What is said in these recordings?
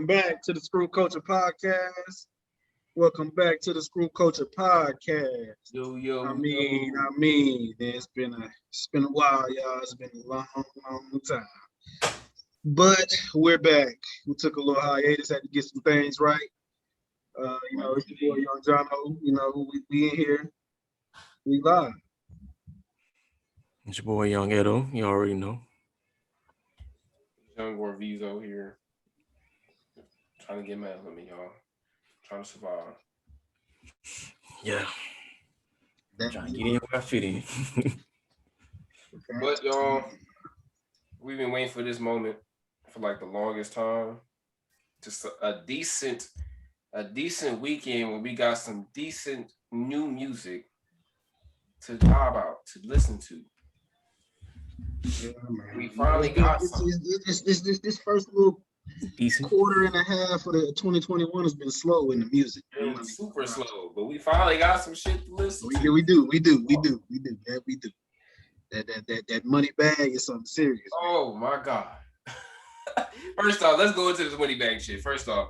Welcome back to the Screw Culture Podcast. Welcome back to the Screw Culture Podcast. It's been a while, y'all. It's been a long time. But we're back. We took a little hiatus, had to get some things right. It's your boy Young Jono. We in here. We live. It's your boy Young Edo. You already know. Young Orvizo here. Trying to get mad with me, y'all. Trying to survive. Yeah. Trying to get in where I fit in. But y'all, we've been waiting for this moment for like the longest time. Just a decent weekend where we got some decent new music to vibe out, to listen to. Yeah, man. We finally got some. This first little Decent quarter and a half of the 2021 has been slow in the music. Super slow, but we finally got some shit to listen to. We do. Yeah, we do. That money bag is something serious. Oh my God. First off, let's go into this money bag shit. First off,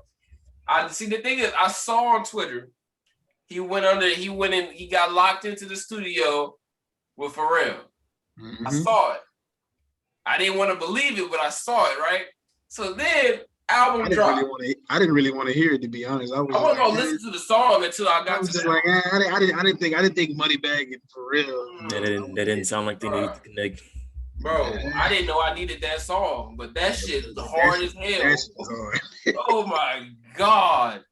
the thing is, I saw on Twitter, he got locked into the studio with Pharrell. Mm-hmm. I saw it. I didn't want to believe it, but I saw it, right? So then album dropped. I didn't really want to hear it, to be honest. I wasn't gonna listen to the song until I got to just like, I didn't think Moneybagg and Pharrell. That didn't sound like they needed to connect. Bro, I didn't know I needed that song, but that shit is hard as hell. Oh my God.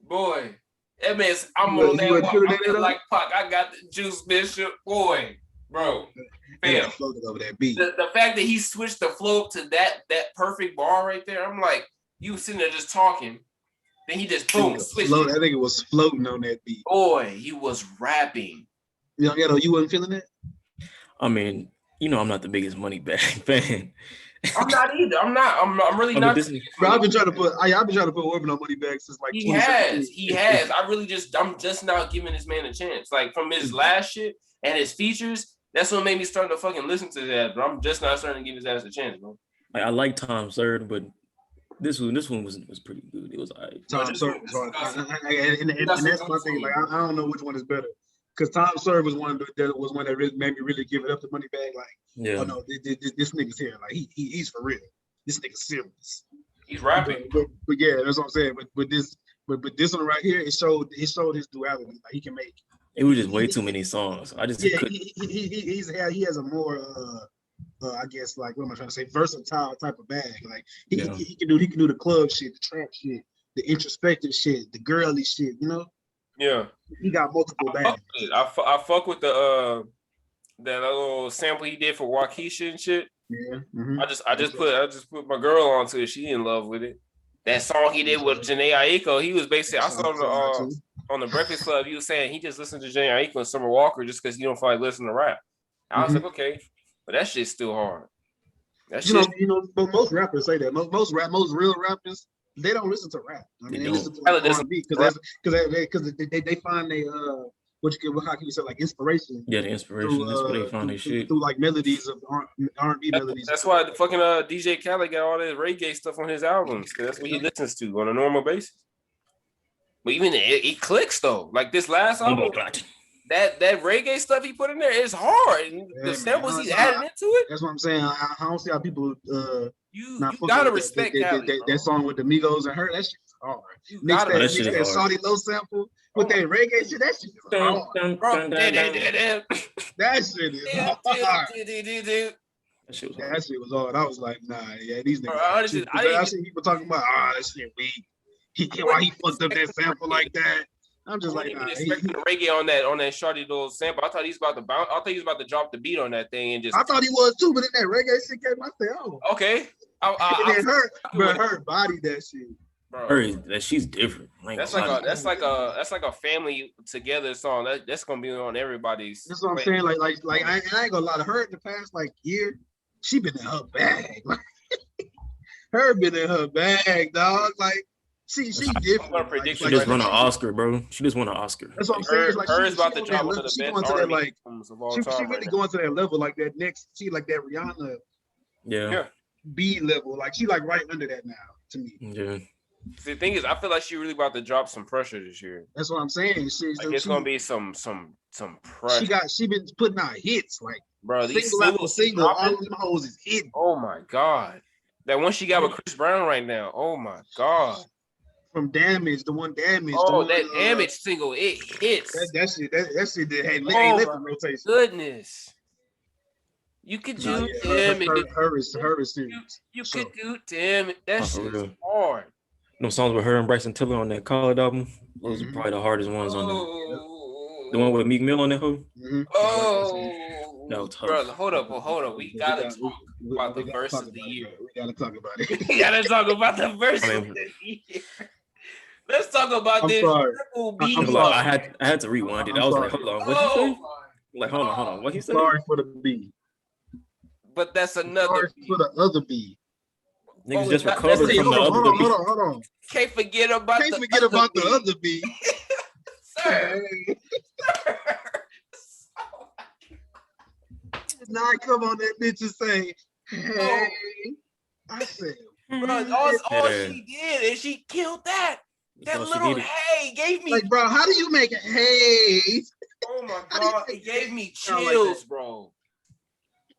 Boy. That means I'm on that walk. Like Pac, I got the Juice Bishop. Boy, bro. Fam. The fact that he switched the flow up to that perfect bar right there, I'm like, you sitting there just talking, then he just boom switched. I think it was floating on that beat. Boy, he was rapping. You wasn't feeling it? I mean, I'm not the biggest Moneybagg fan. I'm not either. I'm really not. I've been trying to put Orbin on Moneybagg since like he has. I'm just now giving this man a chance. Like from his last shit and his features. That's what made me start to fucking listen to that, but I'm just not starting to give his ass a chance, bro. I like Tom Third, but this one was pretty good. It was all right. Tom Third was hard. And that's my thing. Like I don't know which one is better. Because Tom Third was one that really made me really give it up to Moneybagg. Like, yeah. Oh no, this nigga's here. Like he's for real. This nigga's serious. He's rapping. But yeah, that's what I'm saying. But this one right here, it showed his duality. Like he can make. It was just way too many songs. I just couldn't. He has a more I guess like what am I trying to say, versatile type of bag. Like he can do the club shit, the trap shit, the introspective shit, the girly shit. Yeah. He got multiple bags. I fuck with the that little sample he did for Waukesha and shit. Yeah. Mm-hmm. I just put my girl onto it. She in love with it. That song he did with Jhené Aiko, he was basically I saw on the Breakfast Club, he was saying he just listened to Jhené Aiko and Summer Walker just because he don't feel like listening to rap. I was like, okay, but that shit's still hard. But most rappers say that. Most real rappers, they don't listen to rap. I mean, they listen to R&B because they find how can you say, like inspiration? Yeah, the inspiration. That's where they find their shit. Through like melodies of R&B melodies. That's why the fucking DJ Khaled got all that reggae stuff on his albums. That's what he listens to on a normal basis. But even it clicks though. Like this last album, that reggae stuff he put in there is hard. And the samples he's adding into it. That's what I'm saying. I don't see how people you gotta respect that song with the Migos and her. That shit's hard. Mix that Saudi Low sample with that reggae shit. That shit is hard. Bro, that shit is hard. That shit was hard. I was like, nah, yeah, these niggas. I see people talking about, that shit weak. Why he fucked up that sample like that? I'm just like, nah. The reggae on that shorty little sample. I thought he was about to bounce. I thought he was about to drop the beat on that thing and just. I thought he was too, but then that reggae shit came. I said, oh. Okay. Her body that shit. Bro, she's different. That's like a family together song. That's gonna be on everybody's. That's what I'm saying. Like I ain't gonna lie to her in the past year. She been in her bag. Her been in her bag, dog. Like. She different. She just won an Oscar, bro. She just won an Oscar. That's what I'm saying. It's like she's about to drop one of the best R&B albums of all time. She really going to that level, like that next. She like that Rihanna. Yeah. B level. Like she like right under that now. to me. Yeah. See, the thing is, I feel like she really about to drop some pressure this year. That's what I'm saying. It's gonna be some pressure. She been putting out hits like bro. These single, all of them hoes is hitting. Oh my god, that one she got with Chris Brown right now. Oh my god. From Damage, the one Damage. Oh, that Damage single, it hits. That shit did. Hey, left the rotation. Goodness. You could do Damage. Her is serious. You could do Damage. That shit is hard. No songs with her and Bryson Tiller on that College album. Those are probably the hardest ones on there. The one with Meek Mill on that hoe. Oh, no, tough. Brother, hold up. We gotta talk about the verse of the year. We gotta talk about it. We gotta talk about the verse of the year. Let's talk about this. I had to rewind it. I was like, hold on, what you say? Like, hold on, what he said? Sorry for the B. But that's another. Sorry for the other B. Niggas just recovered from the other B. Hold on. Can't forget about the other B. Sir. Not come on that bitch and say, hey. I said, bro, all she did is she killed that. That little hey gave me. Like, bro, how do you make it hey? Oh my god, it gave me chills, bro.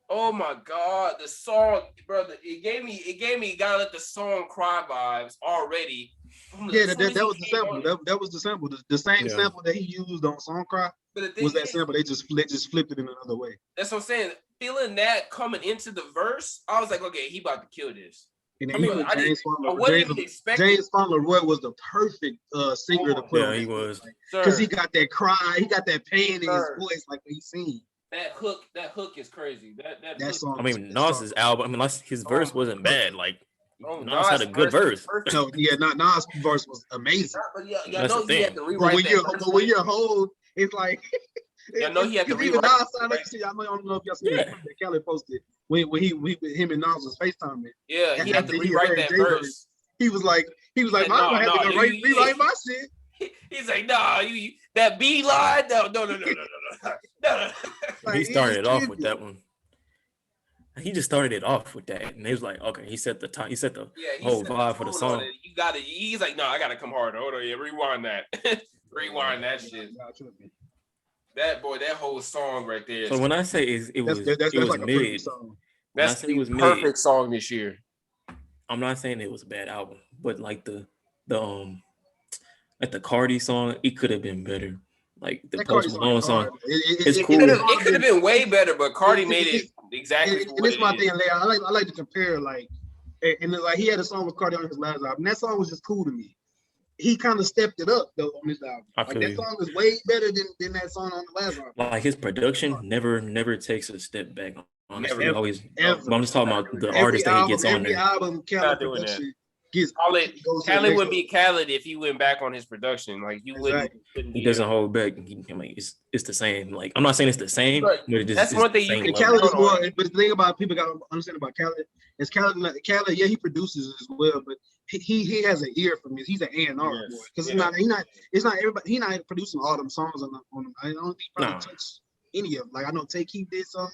Oh my god, the song, brother, it gotta let the song cry vibes already. Yeah, that was the sample. That was the sample. The same sample that he used on Song Cry was that sample. They just flipped it in another way. That's what I'm saying. Feeling that coming into the verse, I was like, okay, he about to kill this. I wasn't even expecting. James Fauntleroy was the perfect singer to put on. Yeah, he was. Because he got that cry, he got that pain in his voice, like what he seen. That hook is crazy. That song. I mean, Nas's album. I mean, his verse wasn't bad. Like, Nas had a good verse. No, yeah, Nas' verse was amazing. I know he had to rewrite but when you're whole, it's like. I know he had to rewrite. I don't know if y'all seen that Kelly posted when him and Nas was FaceTiming. Yeah, he had to rewrite that verse. He was like, I had to rewrite my shit. He's like, nah, you that B line, no. He started off with that one. He just started it off with that, and he was like, "Okay." He set the time. He set the whole vibe for the song. You got it. He's like, "No, I gotta come harder." Hold on, rewind that. Rewind that shit. That whole song right there. So when I say it was like mid, that's the perfect song this year. I'm not saying it was a bad album, but like the Cardi song, it could have been better. Like the Post Malone song, it's cool. It could have been way better, but Cardi made it exactly. And it's my thing. I like to compare like, and like he had a song with Cardi on his last album. And that song was just cool to me. He kind of stepped it up though on this album. Like that song is way better than that song on the last album. Like his production never takes a step back. Honestly, always. I'm just talking about the artist that he gets on there. Album, production. Khaled would be Khaled if he went back on his production. Like you wouldn't. He doesn't hold back. It's the same. Like I'm not saying it's the same, but that's one thing you can. Khaled is more. But the thing about people got to understand about Khaled is Khaled. Yeah, he produces as well, but he has an ear for music. He's an A&R boy because it's not everybody. He's not producing all them songs on them. I don't think he probably touch any of them. Like I know Take Keep did some.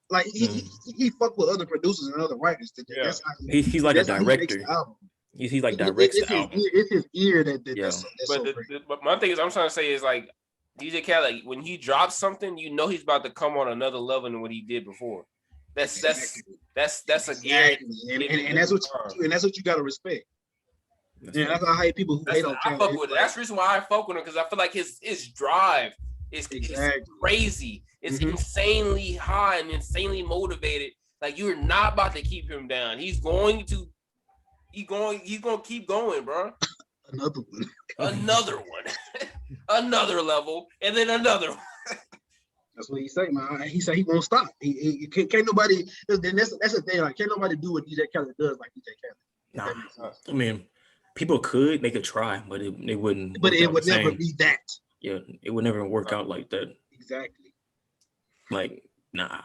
Like he fuck with other producers and other writers. That's how he's like a director. He's like directs the album. It's his ear that's but my thing is, I'm trying to say is like DJ Khaled, when he drops something, you know he's about to come on another level than what he did before. That's a guarantee. And that's what you gotta respect. Yeah, that's how I hate people who hate on Khaled. I fuck with it. That's the reason why I fuck with him, because I feel like his drive is crazy. It's insanely high and insanely motivated. Like you're not about to keep him down. He's going to keep going, bro. Another one. Another level, and then another one. That's what he say, man. He said he won't stop. He can't nobody. Then that's the thing. Like can't nobody do what DJ Khaled does like DJ Khaled. Nah, I mean, people could, they could try, but it wouldn't. But it would never be that. Yeah, it would never work out like that. Exactly. Like, nah.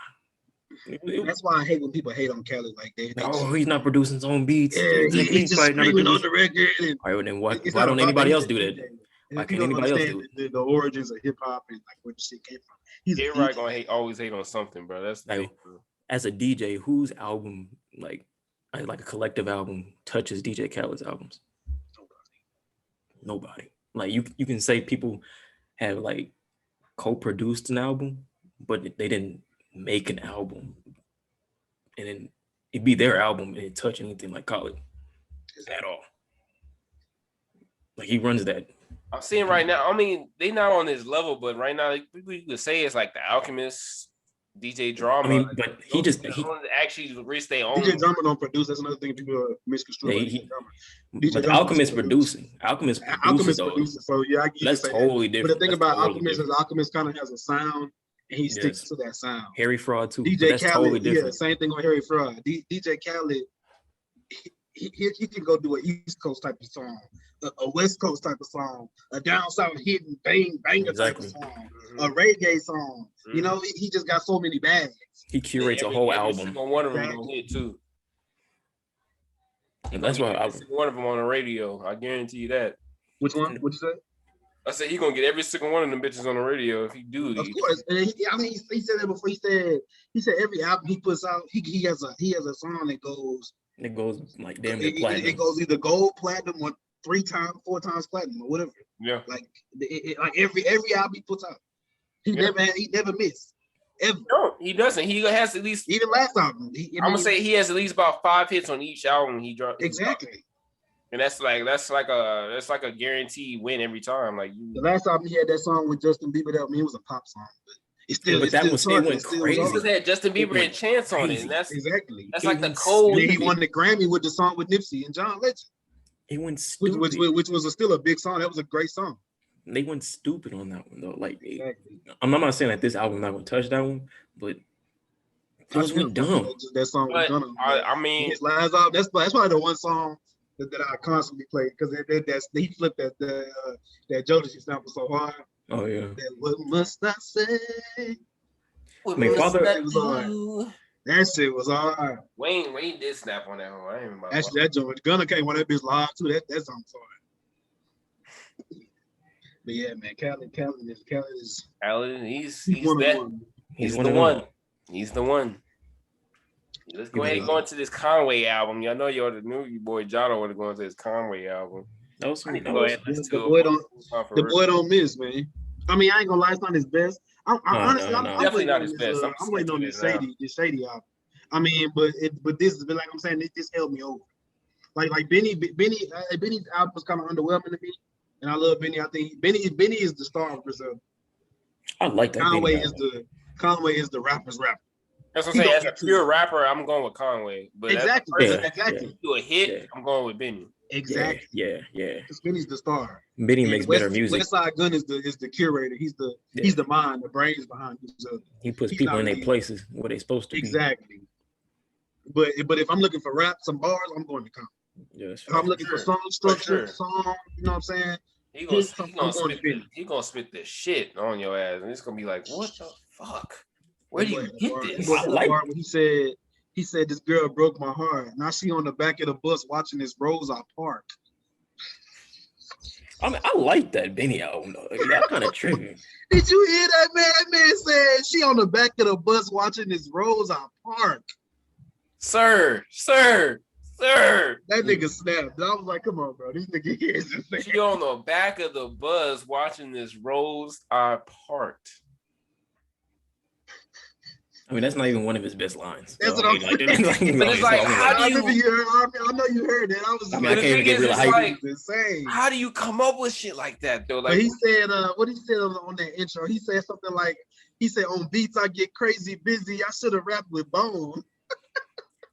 That's why I hate when people hate on Khaled. Like he's not producing his own beats. Yeah, he's just screaming on the record. All right, then why don't anybody else do that? Why can't anybody else do it? The origins of hip hop and like where the shit came from. He's gonna always hate on something, bro. That's like, as a DJ, whose album like like a collective album touches DJ Khaled's albums? Nobody. Like you can say people have like co-produced an album, but they didn't make an album, and then it'd be their album and it touch anything like Khaled at all. Like he runs that. I'm seeing right now. I mean, they not on this level, but right now we could say it's like the Alchemist, DJ Drama. I mean, but he actually reached their own. DJ Drama don't produce. That's another thing people misconstrue. But Alchemist producing. Alchemist produces. So yeah, that's totally different. But the thing about Alchemist is Alchemist kind of has a sound, and he sticks to that sound. Harry Fraud too. DJ Khaled, totally different. Same thing with Harry Fraud. DJ Khaled, he can go do an East Coast type of song, a West Coast type of song, a down south hidden banger type of song, a reggae song. Mm-hmm. You know, he just got so many bags. He curates a whole album. One of them gonna hit too. And that's why one of them on the radio. I guarantee you that. Which one? What'd you say? I said he gonna get every single one of them bitches on the radio if he do. Of course, and he said that before. He said every album he puts out, he has a song that goes. It goes like damn near platinum. It goes either gold, platinum, or 3 times, 4 times platinum, or whatever. Yeah. Like like every album he puts out, he never missed. Ever. No, he doesn't. He has at least even last album. I'm gonna say he has at least about 5 hits on each album he dropped. Exactly. And that's like a guaranteed win every time. Like the last album he had that song with Justin Bieber. That it was a pop song, but it went crazy. It had Justin Bieber and Chance on it, and that's exactly that's like the cold. He won the Grammy with the song with Nipsey and John Legend. He went stupid. Which was still a big song. That was a great song. They went stupid on that one though. Like I'm not saying that this album not gonna touch that one, but it was dumb. That song was dumb. I mean, his last album. That's probably the one song that I constantly play because he flipped that Jodeci sample so hard. Oh yeah. What must I say? I mean, that shit was all right. Wayne did snap on that one. I ain't remember. Actually, that joint Gunna came on that bitch live too. That song hard. But yeah, man, Khaled is. He's the one. He's the one. Let's go ahead and go into this Conway album. Y'all know the new boy Jado want to go into this Conway album. The boy don't miss, man. I mean, I ain't gonna lie, it's not his best. Honestly, I'm definitely not his best. I'm waiting on this Shady album. I mean, but this is like I'm saying, this held me over. Like Benny's album was kind of underwhelming to me, and I love Benny. I think Benny is the star of Brazil. I like that. Conway is the rapper's rapper. That's what I'm saying. As a pure rapper, I'm going with Conway. But exactly. Do a hit, I'm going with Benny. Exactly. Yeah. Because Benny's the star. Benny makes better music. Westside Gunn is the curator. He's the mind, the brains behind it. So he puts people in their places where they're supposed to be. Exactly. But if I'm looking for rap, some bars, I'm going to Conway. Yes. If I'm looking for song structure, song, you know what I'm saying? He gonna spit the shit on your ass, and it's gonna be like, what the fuck? Where do you get this? I like when he said this girl broke my heart. Now she on the back of the bus watching this Rosa Park. I mean, I like that Benny album though. Y'all kind of tripping. Did you hear that man? That man said she on the back of the bus watching this Rosa Park. Sir. That nigga snapped. I was like, come on, bro. This nigga here is insane. She on the back of the bus watching this Rose Park. I mean, that's not even one of his best lines. That's what I'm saying. I know you heard that. I can't even get real hype. Insane. How do you come up with shit like that, though? Like, but he said, what he said on that intro, he said something like, on beats I get crazy busy. I should have rapped with Bone.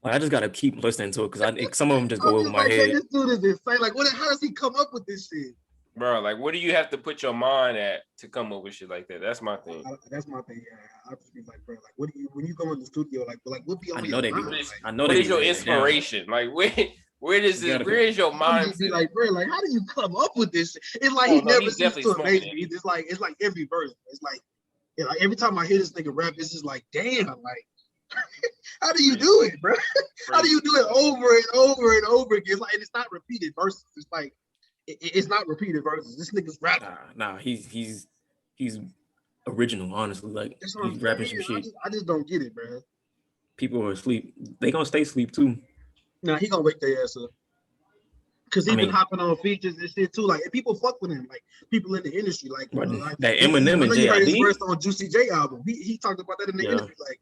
I just gotta keep listening to it because some of them just go over my head. This dude is insane. Like, how does he come up with this shit? Bro, like, what do you have to put your mind at to come up with shit like that? That's my thing. That's my thing. Yeah, I just be like, bro, like, what do you when you go in the studio, like what be on your mind? What is your inspiration? Yeah. Like, where is your mind? Be like, bro, like, how do you come up with this shit? It's like he never seems to amaze me. It's like every verse. It's like every time I hear this nigga rap, it's just like, damn, like. How do you do it, bro? How do you do it over and over and over again? It's not repeated verses. It's like it's not repeated verses. This nigga's rapping. Nah. He's original. Honestly, like he's rapping some shit. I just don't get it, bro. People are asleep. They gonna stay asleep too. Nah, he gonna wake their ass up. Cause he been hopping on features and shit too. Like, and people fuck with him. Like people in the industry, like that Eminem and J.I.D. His verse on Juicy J album. He talked about that in the interview. Like,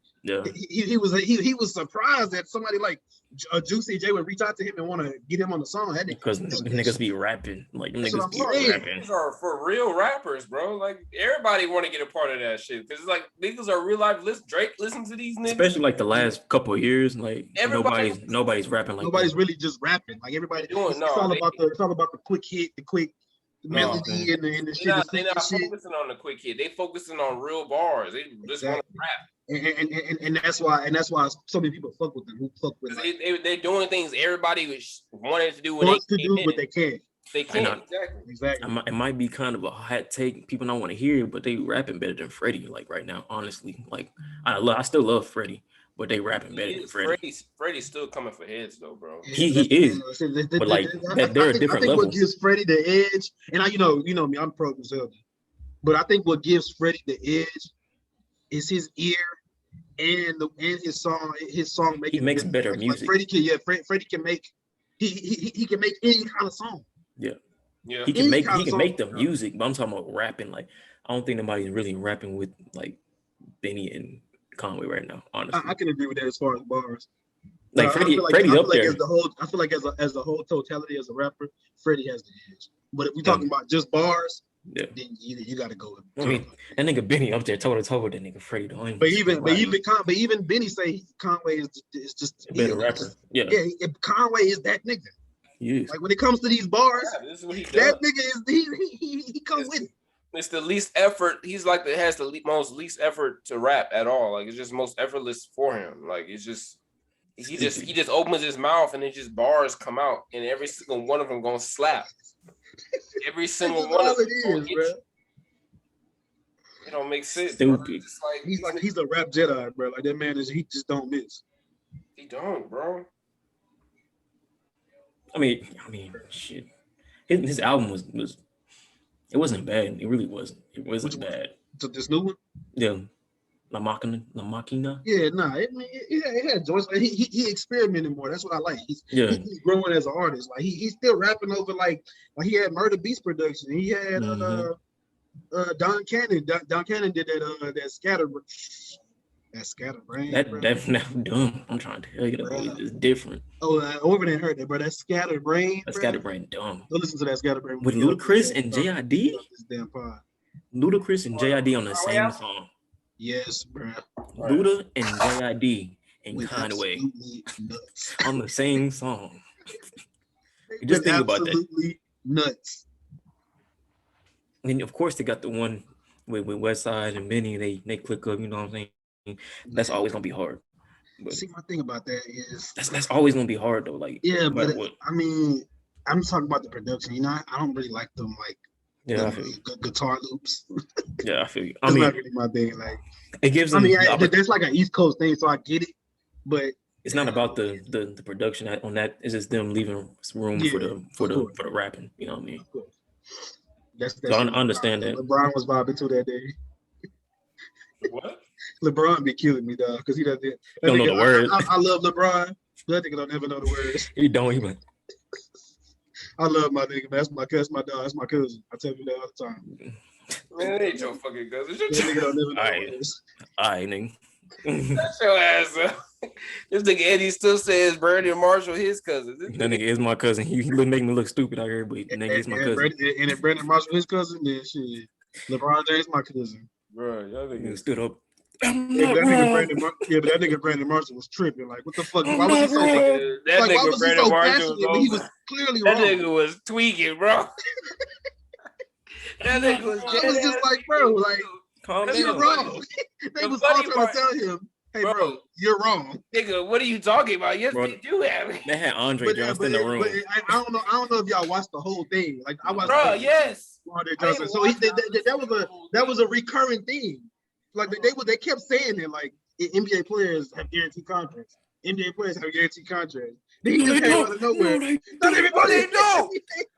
he was surprised that somebody like Juicy J would reach out to him and want to get him on the song. Because niggas be rapping. Like niggas be rapping. These are for real rappers, bro. Like everybody want to get a part of that shit. Cause it's like niggas are real life. Drake listen to these niggas. Especially like the last couple of years. Like nobody's rapping like nobody's really just rapping. Like everybody doing it's all about the quick hit, the quick melody and the shit. They're not focusing on the quick hit. They focusing on real bars. They just want to rap. And that's why so many people fuck with them. Who fuck with like, they're doing things everybody wanted to do but they can't. They can't. Exactly. It might be kind of a hot take. People don't want to hear it, but they rapping better than Freddie. Like right now, honestly. Like I still love Freddie, but they rapping better than Freddie. Freddie's still coming for heads though, bro. He is. But like they're a different level. What gives Freddie the edge, and you know me, I'm pro Griselda, but I think what gives Freddie the edge is his ear and his song making. He makes better music. Like Freddie can make he can make any kind of song. Yeah. He can make the music, but I'm talking about rapping. Like I don't think nobody's really rapping with like Benny and Conway right now. Honestly, I can agree with that as far as bars. Like Freddie's up there. I feel like as the whole totality as a rapper, Freddie has the edge. But if we're talking about just bars, then you got to go with. I mean, that nigga Benny up there toe to toe with that nigga Freddie. But even Benny say Conway is just a better rapper. Yeah. If Conway is that nigga. Yes. Like when it comes to these bars, this is what that nigga is he comes with it. It's the least effort. He's like has the most least effort to rap at all. Like it's just most effortless for him. Like it's just he just opens his mouth and it just bars come out and every single one of them gonna slap. Every single one of them. It don't make sense. Stupid. He's a rap Jedi, bro. Like that man he just don't miss. He don't, bro. I mean, shit. His album was it wasn't bad. It really wasn't. It wasn't bad. So this new one? Yeah. La Machina. Yeah, it had joints. He experimented more. That's what I like. He's growing as an artist. Like he's still rapping over like he had Murder Beast production. He had Don Cannon. Don Cannon did that Scatterbrain. That's dumb. I'm trying to tell you that it's different. Oh, over there heard that, bro. That Scatterbrain. That Scatterbrain dumb. Go listen to that Scatterbrain. With Ludacris and J.I.D. This damn pod. Ludacris and J.I.D. on the same song. Yes, bro. Luda and J.I.D. and Conway on the same song. Just think about that. Absolutely nuts. And of course, they got the one with Westside and Benny. They click up. You know what I'm saying? That's always gonna be hard. But see, my thing about that is that's always gonna be hard though. Like but I mean, I'm talking about the production. You know, I don't really like them like I feel you. Guitar loops. Yeah, I feel you. That's not really my thing. Like it gives them. That's like an East Coast thing, so I get it. But it's not about the production on that. It's just them leaving room for the rapping. You know what I mean? So I understand that. LeBron was vibing to that day. What? LeBron be killing me, dog, because he doesn't. Don't know the words. I love LeBron, but that nigga don't never know the words. He don't even. I love my nigga, man. That's my dog. That's my cousin. I tell you that all the time. Man, it ain't your fucking cousin. That nigga don't never know the words. All right, nigga. That's your ass up. This nigga Eddie still says Brandon Marshall his cousin. That nigga is my cousin. He make me look stupid out here, but nigga is my cousin. And if Brandon Marshall his cousin, then shit. LeBron James my cousin. Bro, y'all nigga stood up. But that nigga Brandon Marshall was tripping. Like, what the fuck? Why was he so passionate? But he was clearly wrong. That nigga was tweaking, bro. That nigga was just like, bro, like, you're wrong. They was all trying to tell him, hey, bro, you're wrong. Nigga, what are you talking about? Yes, they do have it. They had Andre Johnson in the room. I don't know if y'all watched the whole thing. Like, I watched. Bro, yes. Andre Johnson. So that was a recurring theme. Like they kept saying it. Like NBA players have guaranteed contracts. NBA players have guaranteed contracts. They just came out of nowhere. Not everybody don't.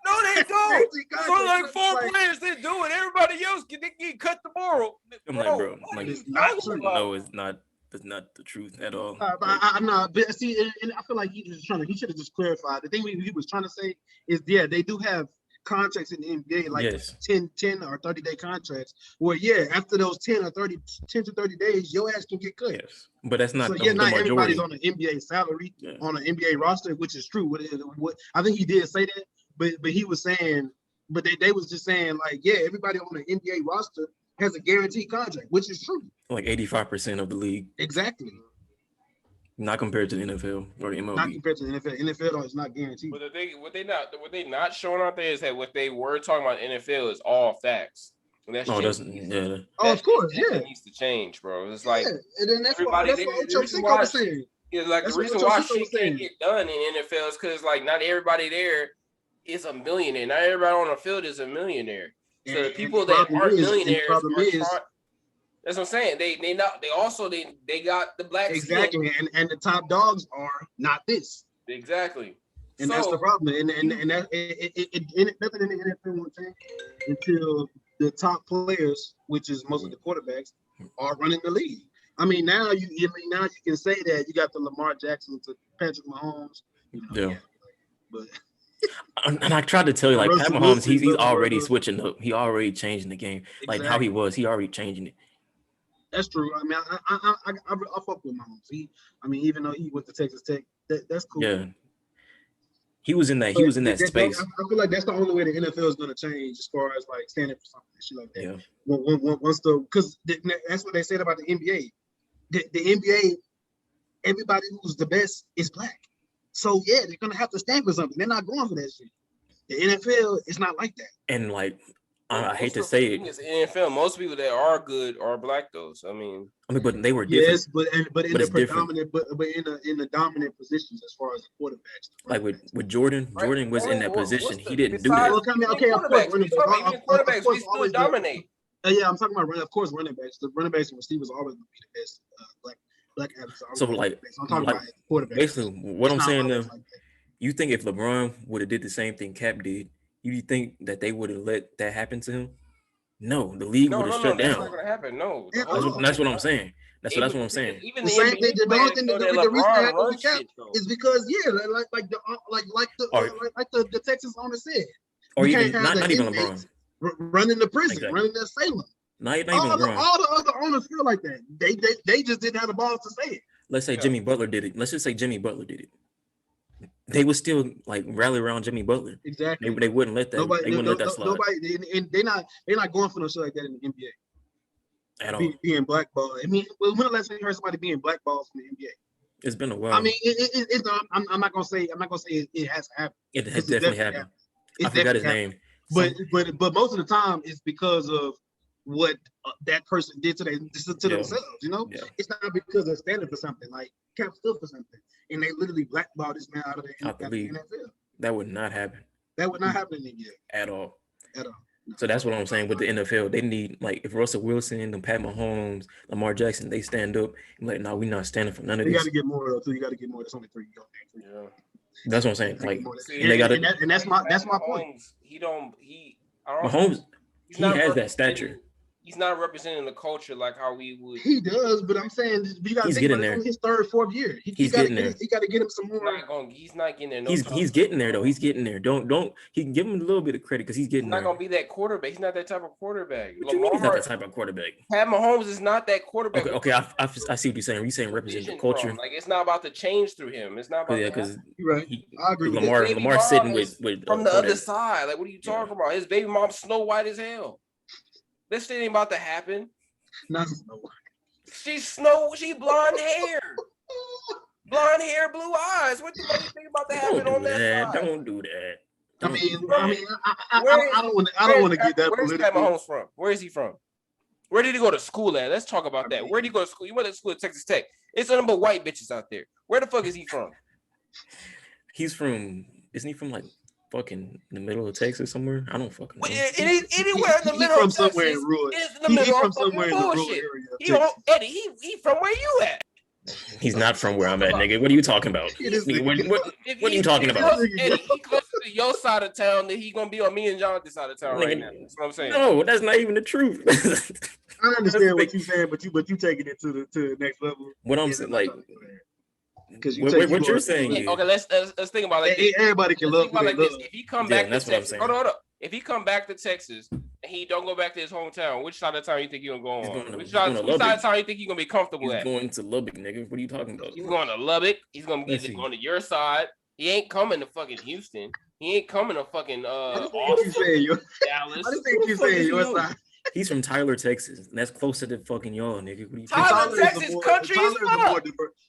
No, they don't. So like four players that do it. Everybody else get cut tomorrow. I'm like, bro, like, it's not true. No, it's not. that's not the truth at all. But I'm not. But see, and I feel like he should have just clarified. The thing he was trying to say is, yeah, they do have contracts in the NBA, like 10 or 30-day contracts, where after those 10 to 30 days, your ass can get cut. Yes, but that's not. So the not majority. everybody's on an NBA salary on an NBA roster, which is true. What I think he did say that, but he was saying, but they was just saying like, everybody on an NBA roster has a guaranteed contract, which is true. Like 85% of the league. Exactly. Not compared to the NFL or the MLB. Not compared to the NFL. NFL is not guaranteed. But what they not showing out there is that what they were talking about NFL is all facts. And that of course, It needs to change, bro. It's like and then that's everybody. The reason why shit can't get done in NFL is because like not everybody there is a millionaire. Not everybody on the field is a millionaire. So the people that aren't millionaires that's what I'm saying. They got the black exactly, and the top dogs are not this exactly, and that's the problem. And that nothing in the NFL will change until the top players, which is most of the quarterbacks, are running the league. I mean, now you can say that you got the Lamar Jackson to Patrick Mahomes. But. And I tried to tell you, like Pat Mahomes, he's already switching up. He already changing the game, like how he was. He already changing it. That's true. I mean, I fuck with Mahomes. Even though he went to Texas Tech, that's cool. Yeah, he was in that. He was in that space. I feel like that's the only way the NFL is going to change as far as like standing for something, shit like that. Yeah. Once because that's what they said about the NBA. The NBA, everybody who's the best is black. So they're gonna have to stand for something. They're not going for that shit. The NFL is not like that. And like, I hate to say it, it's NFL. Most people that are good are black, though. So, I mean, but they were different. Yes, but in the predominant, but in the dominant positions as far as the quarterbacks. Like with Jordan, Jordan was in that position. He didn't do that. Okay, of course, quarterbacks we still dominate. Yeah, I'm talking about of course running backs. The running backs and receivers always going to be the best black athletes. So like, I'm talking about quarterbacks. Basically, what I'm saying now, you think if LeBron would have did the same thing Cap did, you think that they would have let that happen to him? No, the league would have shut down. That's not gonna happen. No, that's what I'm saying. That's what I'm saying. Even the same thing. The only thing the reason I have with Cap is because the Texas owner said, or even not even LeBron running the prison, running the asylum. Not even LeBron. All the other owners feel like that. They just didn't have the balls to say it. Let's say Jimmy Butler did it. Let's just say Jimmy Butler did it. They would still like rally around Jimmy Butler. Exactly. They wouldn't let that. They wouldn't let that slide. Nobody, and they're not going for no shit like that in the NBA. At all. Being blackballed. I mean, when the last time you heard somebody being blackballed from the NBA? It's been a while. I mean, it's. I'm not gonna say it has happened. It has definitely happened. I forgot his name. But most of the time it's because of what that person did to themselves. You know, it's not because they're standing for something. Like Cap stood for something, and they literally blackballed this man out of the NFL. That would not happen. That would not happen in the NBA at all. At all. So that's what I'm saying with the NFL. They need, like, if Russell Wilson and Pat Mahomes, Lamar Jackson, they stand up and like, no, we're not standing for none of this. You got to get more though. Too. You got to get more. There's only 3. Yeah. That's what I'm saying. Like, they got to, and that's my point. Mahomes, he has that stature. He's not representing the culture like how we would. He does, but I'm saying you got to think about it. His 3rd, 4th year. He's getting there. He got to get him some more. He's not getting there. He's getting there though. He's getting there. Don't. He can give him a little bit of credit because he's getting there. He's not gonna be that quarterback. He's not that type of quarterback. What you mean he's not that type of quarterback? Pat Mahomes is not that quarterback. Okay. I see what you're saying. You're saying represent the culture. Like it's not about to change through him. It's not about. Because you're right. I agree. Lamar sitting with from the other side. Like what are you talking about? His baby mom's Snow White as hell. This shit ain't about to happen. Not Snow White. She blonde hair. Blonde hair, blue eyes. What the fuck you think about to happen on that side? Don't do that. I don't want to get that political. Where's Pat Mahomes from? Where is he from? Where did he go to school at? Let's talk about that. Where did he go to school? He went to school at Texas Tech. It's nothing but white bitches out there. Where the fuck is he from? Isn't he from like fucking the middle of Texas somewhere? I don't fucking know. Anywhere in the middle of Texas. It's in the middle of fucking bullshit. He from where you at? He's not from where I'm at, nigga. What are you talking about? What are you talking about? He close to your side of town, then he gonna be on me and Jonathan's side of town right now. That's what I'm saying. No, that's not even the truth. I understand what you're saying, but you taking it to the next level. What I'm saying, like, because what you're saying is okay. Let's think about it like this. Everybody can love. Like this. If he come back, that's to Texas, hold on. If he come back to Texas and he don't go back to his hometown, which side of town you think he's gonna go on? Which side of town you think he's gonna be comfortable at? He's going to Lubbock, nigga. What are you talking about? He's going to Lubbock. He's gonna be going to your side. He ain't coming to fucking Houston. He ain't coming to fucking Dallas. I just think you saying your side. He's from Tyler, Texas. And that's closer to fucking y'all, nigga. What are you Tyler, Texas, country is fuck.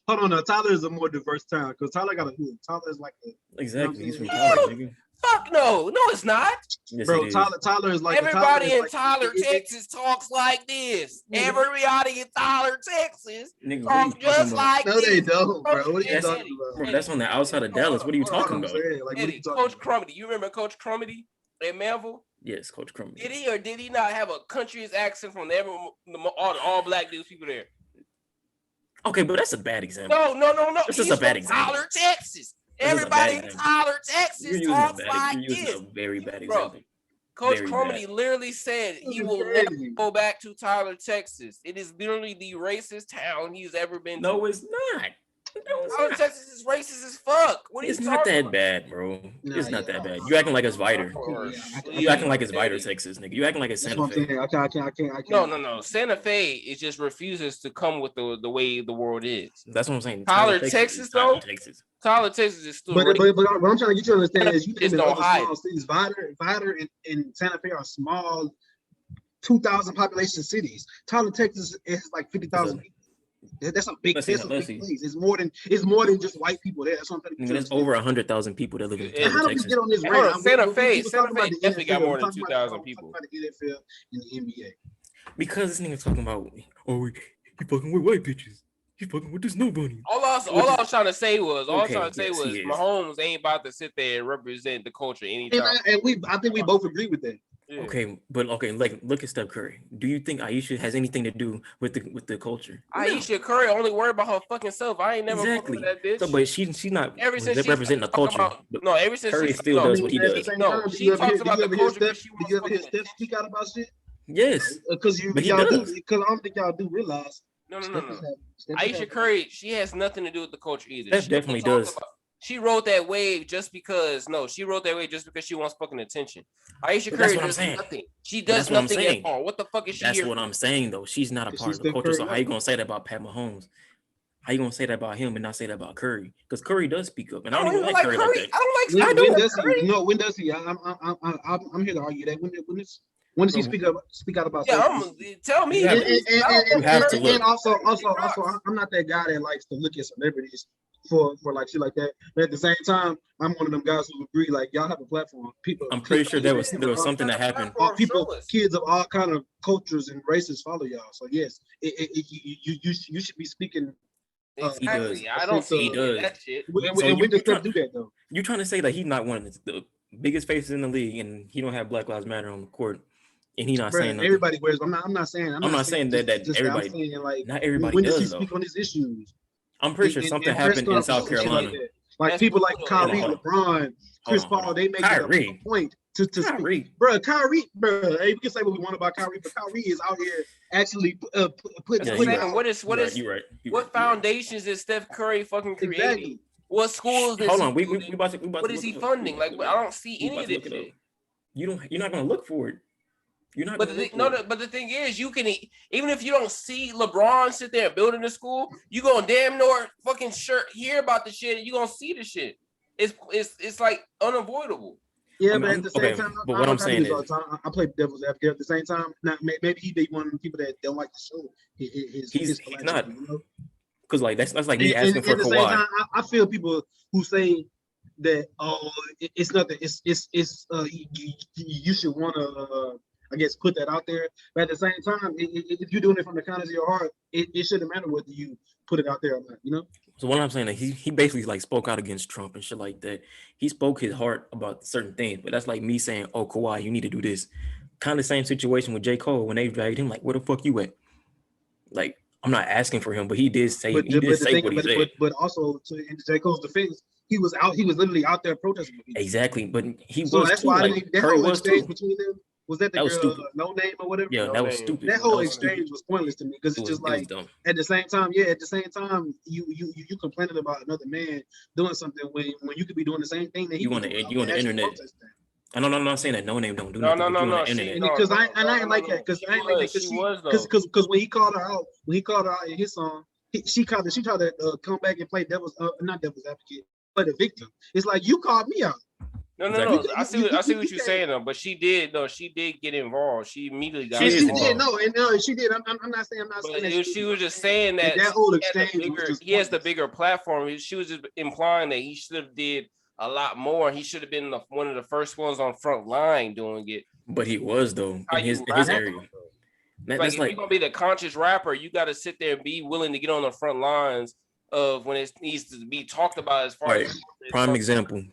Hold on, now. Tyler is a more diverse town because Tyler got a hood. Tyler is like exactly. He's from Tyler, nigga. Fuck no, it's not. Yes, bro, Tyler is like everybody in Tyler, Texas talks like this. Everybody in Tyler, Texas talks just like this. No, they don't, bro. What are you talking about? Bro, that's on the outside of Dallas. What are you talking about? Coach Crumedy. You remember Coach Crumedy at Melville? Yes, Coach Crumedy. Did he or did he not have a country's accent from all black dudes people there? Okay, but that's a bad example. No. This is a bad example. Tyler, Texas. Everybody in Tyler, Texas talks like this. You're using a very bad example. Coach Crumedy literally said he will never go back to Tyler, Texas. It is literally the racist town he's ever been to. No, it's not. Tyler, Texas is racist as fuck. What are you It's not that bad, bro. It's not that bad. You acting like it's Vider. You acting like it's Vider, Texas, nigga. You acting like it's Santa Fe. I can't. No. Santa Fe it just refuses to come with the way the world is. That's what I'm saying. Tyler, Texas, though. Tyler, Texas is still. But what I'm trying to get you to understand is you just don't hide. Small cities. Vider and Santa Fe are small, 2,000 population cities. Tyler, Texas is like 50,000 people. That's a big place. It's more than just white people there. That's what I'm trying to get. There's over 100,000 people that live in Texas. How do we get on this rant? Santa Fe definitely got more than 2,000 people. About the NFL and the NBA. Because this nigga talking about, he fucking with white bitches. He fucking with this nobody. All I was trying to say was Mahomes ain't about to sit there and represent the culture anytime. I think we both agree with that. Yeah. Okay, like look at Steph Curry. Do you think Ayesha has anything to do with the culture? Ayesha Curry only worried about her fucking self. I ain't never fucked with that bitch. So, but she's not representing the culture. Ever since Curry still does what he does. No, she talks about the culture. Did you ever hear Steph speak out about shit? Yes, because I don't think y'all do realize. No. Ayesha Curry, she has nothing to do with the culture either. Steph definitely does. She wrote that wave just because she wants fucking attention. Ayesha Curry does nothing. She does nothing at all. What the fuck is she here? That's what I'm saying though. She's not a part of the culture. So how you gonna say that about Pat Mahomes? How you gonna say that about him and not say that about Curry? Because Curry does speak up, and I don't even like Curry like that. I don't like Curry. No, when does he? I'm here to argue that when does he speak out about? Tell me. You have to look. And also, I'm not that guy that likes to look at celebrities for like shit like that. But at the same time, I'm one of them guys who agree like y'all have a platform. People. I'm pretty sure there was something that happened. Kids of all kind of cultures and races follow y'all. So yes, you should be speaking. Exactly. I don't see that shit. When does Steph do that though? You're trying to say that he's not one of the biggest faces in the league, and he don't have Black Lives Matter on the court, and he's not saying nothing. Everybody wears. I'm not saying that everybody. I'm saying, like, not everybody when does. Does he speak on these issues? I'm pretty sure something happened in South Carolina. Like people like Kyrie, LeBron, Chris Paul, they make it a point to speak. Kyrie, hey, we can say what we want about Kyrie, but Kyrie is out here actually putting. What foundations is Steph Curry fucking creating? Exactly. What schools? What is he funding? Like, I don't see any of this shit. You're not gonna look for it. You're not. But the thing is, you can even if you don't see LeBron sit there building the school, you gonna damn near fucking hear about the shit, and you gonna see the shit. It's like unavoidable. Yeah, but at the same time, but what I'm saying is, I play devil's advocate. At the same time, maybe he be one of the people that don't like the show. He's not. Because like that's like me asking for Kawhi. Time, I feel people who say that it's nothing. You should want to. I guess put that out there, but at the same time, if you're doing it from the kindness of your heart, it shouldn't matter whether you put it out there or not, you know. So what I'm saying is he basically like spoke out against Trump and shit like that. He spoke his heart about certain things, but that's like me saying, "Oh, Kawhi, you need to do this." Kind of same situation with J. Cole when they dragged him. Like, where the fuck you at? Like, I'm not asking for him, but he did say what he said. But also, in J. Cole's defense, he was literally out there protesting. Exactly, but he so was. That's why Curry was too. Between them. Was that the girl, stupid. No Name or whatever? Yeah, no that was stupid. That whole exchange was pointless to me because it's just like at the same time, you complaining about another man doing something when you could be doing the same thing that he on the internet. I know, I'm not saying that No Name don't do nothing. No. Because I ain't like that. Because I ain't like that. Because when he called her out in his song, she tried to come back and play not devil's advocate, but a victim. It's like you called me out. No. I see what you're saying though, but she did get involved. She immediately got involved. She did. I'm not saying that. She was just saying that whole exchange he has the bigger platform. She was just implying that he should have did a lot more. He should have been one of the first ones on front line doing it. But he was though in his area. If you're gonna be the conscious rapper, you got to sit there and be willing to get on the front lines of when it needs to be talked about. As far as prime example,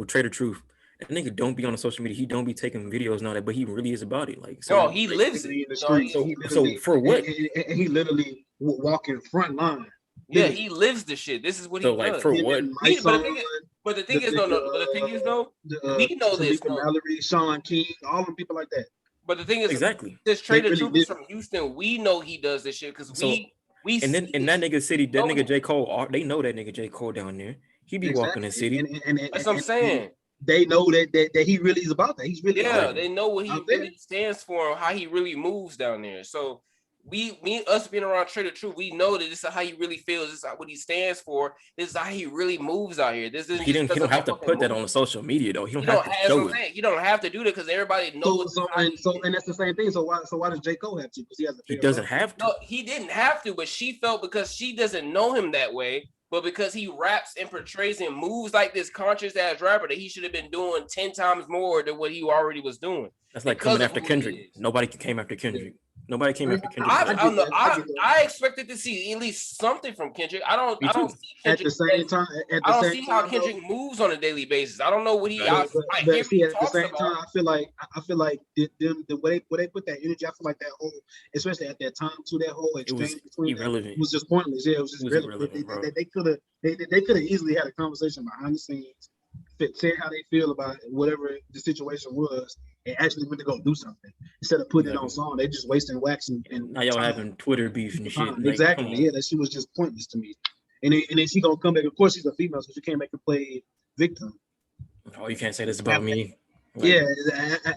Trader Truth. That nigga don't be on the social media. He don't be taking videos and all that, but he really is about it. Like, so he lives it. So for what? And he literally walking front line. Yeah, he lives the shit. This is what he does. Like for what? But the thing is, we know this. Mallory, Sean King, all them people like that. But the thing is, exactly. This Trader Truth is from Houston. We know he does this shit because we. And then in that nigga city, that nigga J. Cole, they know that nigga J. Cole down there. He be walking the city. That's what I'm saying. They know that he really is about that. He's really they know what he really stands for, how he really moves down there. So us being around Trader Truth, we know that this is how he really feels. This is what he stands for. This is how he really moves out here. He don't have to put that on the social media though. He don't have to show it. He don't have to do that because everybody knows. And that's the same thing. So why does J. Cole have to? Because he doesn't have to. No, he didn't have to, but she felt because she doesn't know him that way. But because he raps and portrays and moves like this conscious ass rapper, that he should have been doing 10 times more than what he already was doing. That's like coming after Kendrick. Nobody came after Kendrick. Nobody came after Kendrick. I expected to see at least something from Kendrick. I don't see Kendrick at the same time. I don't see how Kendrick moves on a daily basis. I don't know what he. At the same time, I feel like the way they put that energy. I feel like that whole, especially at that time, too, that whole exchange between them was just pointless. Yeah, it was just irrelevant. They could have easily had a conversation behind the scenes, say how they feel about whatever the situation was, and actually went to go do something instead of putting it on song. They just wasting wax and now y'all having Twitter beef and shit. Exactly. Yeah, that shit was just pointless to me. And then she gonna come back. Of course, she's a female, so she can't make her play victim. Oh, you can't say this about me. Like,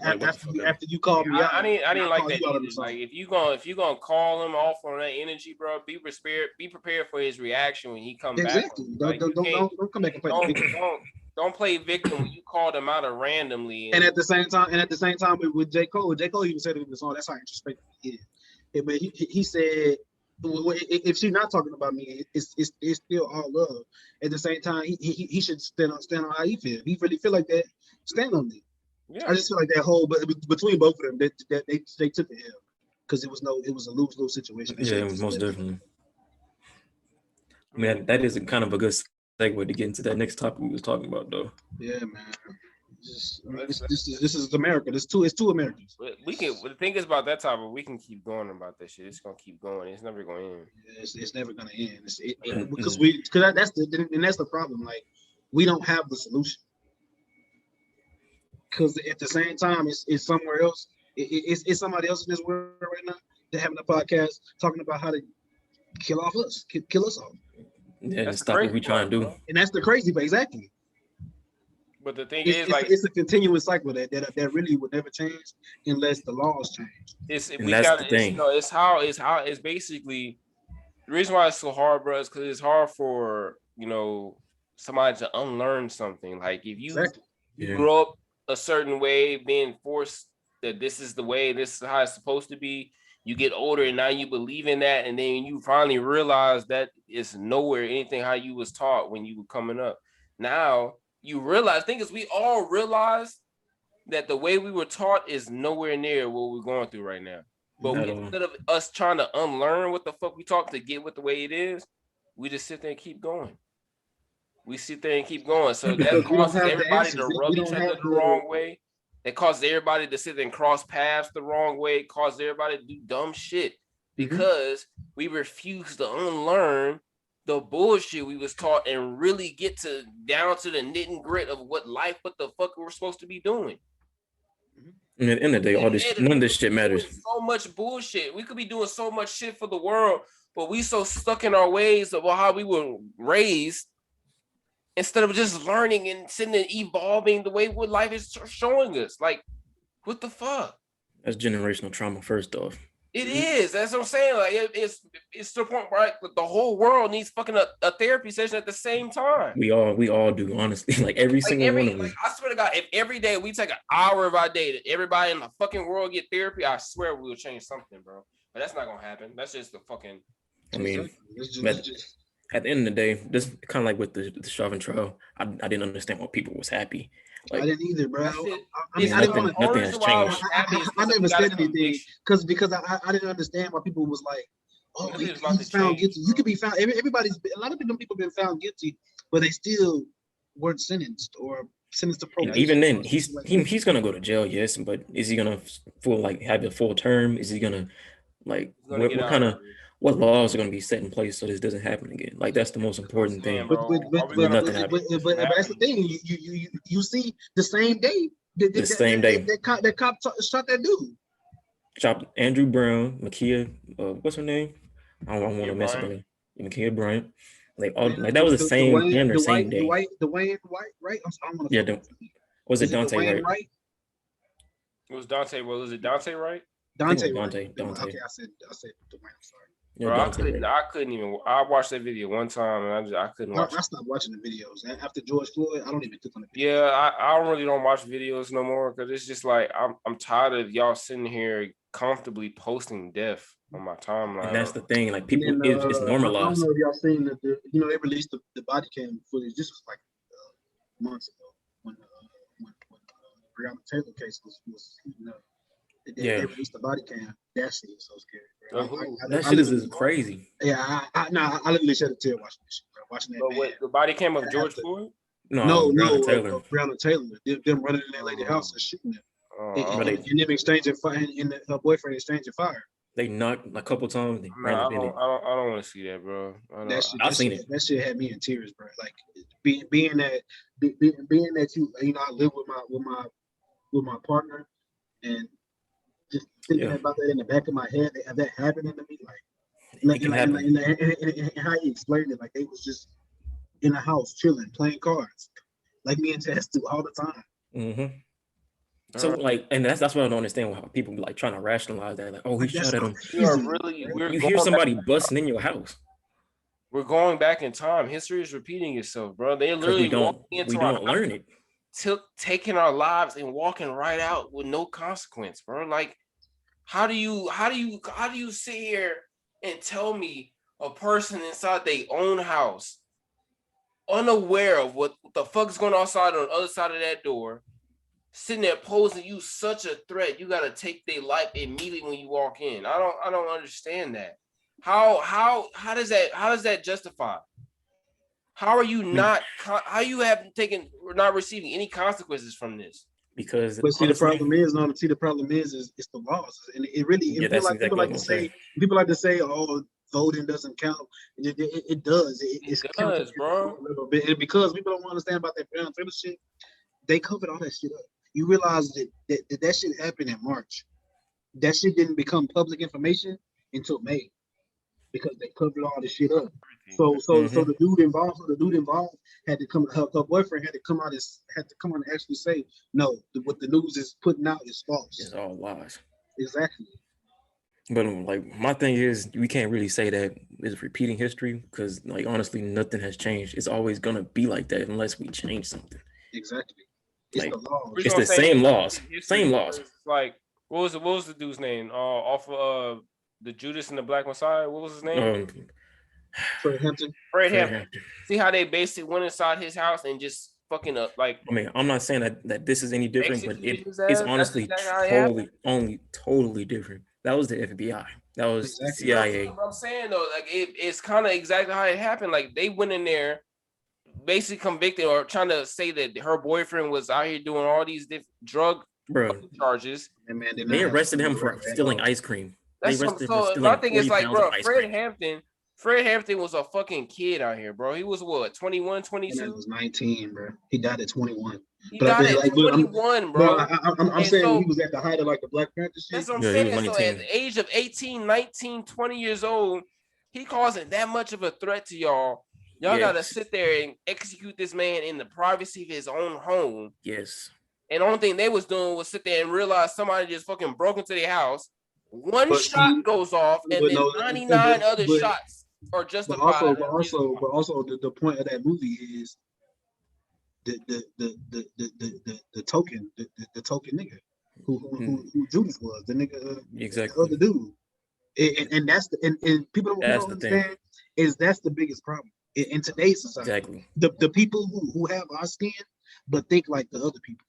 after you called me out, I didn't like that. Like if you gonna call him off on that energy, bro, be prepared for his reaction when he comes back. Like, don't come back and play victim. Don't play victim when you called him out randomly. And at the same time, with J. Cole even said it in the song. That's how introspective he is. But he said, if she's not talking about me, it's still all love. At the same time, he should stand on how he feels. He really feel like that. Stand on it. Yeah. I just feel like that whole, but between both of them, they took the L because it was a lose-lose situation. Yeah, it was most definitely. I mean, that is kind of a good segue to get into that next topic we was talking about, though. Yeah, man. This is America. It's two Americans. The thing is about that topic, we can keep going about that shit. It's gonna keep going. It's never gonna end. Yeah, it's never gonna end. Because that's the problem. Like we don't have the solution. Because at the same time, it's somewhere else. It's somebody else in this world right now. They're having a podcast talking about how to kill us off. Yeah, that's stop what we trying to do. And that's the crazy part, exactly. But the thing is, like, it's a continuous cycle that really would never change unless the laws change. It's basically the reason why it's so hard, bro, is because it's hard for somebody to unlearn something. Like if you grow up a certain way, being forced that this is the way, this is how it's supposed to be. You get older and now you believe in that, and then you finally realize that it's nowhere anything how you was taught when you were coming up. Now you realize, thing is, we all realize that the way we were taught is nowhere near what we're going through right now. But instead of us trying to unlearn what the fuck we taught to get with the way it is, we just sit there and keep going. So that causes everybody to rub each other the wrong way. It causes everybody to sit there and cross paths the wrong way. It causes everybody to do dumb shit because we refuse to unlearn the bullshit we was taught and really get down to the knit and grit of what the fuck we're supposed to be doing. And at the end of the day, none of this shit matters. So much bullshit. We could be doing so much shit for the world, but we so stuck in our ways of how we were raised instead of just learning and sitting and evolving the way what life is showing us. Like, what the fuck? That's generational trauma, first off. It is. That's what I'm saying. Like, it's to the point where the whole world needs fucking a therapy session at the same time. We all do, honestly. Like every single one of them. I swear to God, if every day we take an hour of our day that everybody in the fucking world get therapy, I swear we will change something, bro. But that's not gonna happen. That's just the fucking. I mean, at the end of the day, this kind of like with the Chauvin trial. I didn't understand why people was happy. Like, I didn't either, bro. Nothing has changed. I never said anything because I didn't understand why people was like, oh, he's found guilty. You could be found. A lot of people been found guilty, but they still weren't sentenced or sentenced to probation. Even then, he's gonna go to jail, yes, but is he gonna have a full term? Is he gonna what laws are going to be set in place so this doesn't happen again? Like that's the most important thing. But that's the thing. You see the same day. That cop shot that dude. Shot Andrew Brown, Ma'Khia. What's her name? I don't want to mess up her name. Ma'Khia Bryant. Like that was the same same day. Dwayne White, right? Was it Daunte Wright? It was Daunte. Was it Daunte Wright? Daunte. Okay, I said Dwayne. I'm sorry. Yeah, I couldn't even. I watched that video one time and I couldn't watch. I stopped watching the videos after George Floyd. I don't even click on the videos. Yeah, I really don't watch videos no more because it's just like I'm tired of y'all sitting here comfortably posting death on my timeline. And that's the thing, like people, it's normalized. I don't know if y'all seen that. They released the body cam footage. This was like months ago when Breonna Taylor case was heating up. They released the body cam. That shit is so scary. That shit is crazy. Yeah, I literally shed a tear watching this shit, bro. Watching that. But what, the body cam of George Floyd? No, Breonna Taylor. Them running in that lady's house and shooting them. And them exchanging fire, and her boyfriend exchanging fire. They knocked a couple times. I don't want to see that, bro. I've seen it. That shit had me in tears, bro. Like being that I live with my partner, and just thinking about that in the back of my head, that happening to me, and how he explained it, like they was just in a house chilling, playing cards, like me and Tess do all the time. Mm-hmm. So and that's what I don't understand. How people be like trying to rationalize that, like, oh, he shot at him. You hear somebody busting in your house. We're going back in time. History is repeating itself, bro. They literally we don't learn it. Taking our lives and walking right out with no consequence, bro. Like, how do you sit here and tell me a person inside their own house, unaware of what the fuck's going on outside on the other side of that door, sitting there posing you such a threat, you gotta take their life immediately when you walk in? I don't understand that. How does that justify? How are you not? How you haven't taken or not receiving any consequences from this? Because the problem is it's the laws, and it really people like to say, oh, voting doesn't count. It does. It does, bro. A little bit, and because people don't understand about that Breonna Taylor shit, they covered all that shit up. You realize that shit happened in March. That shit didn't become public information until May, because they covered all this shit up. So the dude involved had to come. Her boyfriend had to come out and actually say, no, what the news is putting out is false. It's all lies. Exactly. But like my thing is, we can't really say that it's repeating history because, like, honestly, nothing has changed. It's always gonna be like that unless we change something. Exactly. It's the laws. It's the same laws. Same laws. Like, what was the dude's name? Off of the Judas and the Black Messiah. What was his name? Fred Hampton. See how they basically went inside his house and just fucking up, like. I mean, I'm not saying that this is any different, but it's honestly totally different. That was the FBI. That was CIA. What I'm saying though, like it's kind of exactly how it happened. Like they went in there, basically convicted or trying to say that her boyfriend was out here doing all these different drug charges. They arrested him for stealing ice cream. That's so my thing is like, bro, Fred Hampton Fred Hampton was a fucking kid out here, bro. He was what, 21, 22? He was 19, bro. He died at 21. He died at 21, bro. I'm saying so, he was at the height of like the Black Panther shit. That's what I'm saying. So at the age of 18, 19, 20 years old, he causing that much of a threat to y'all. Y'all gotta sit there and execute this man in the privacy of his own home. Yes. And the only thing they was doing was sit there and realize somebody just fucking broke into their house. One shot goes off, and then 99 other shots are justified. But also, the point of that movie is the token nigga who Judas was, the nigga, exactly, the other dude, and that's and people don't understand is that's the biggest problem in today's society. Exactly, the people who have our skin but think like the other people.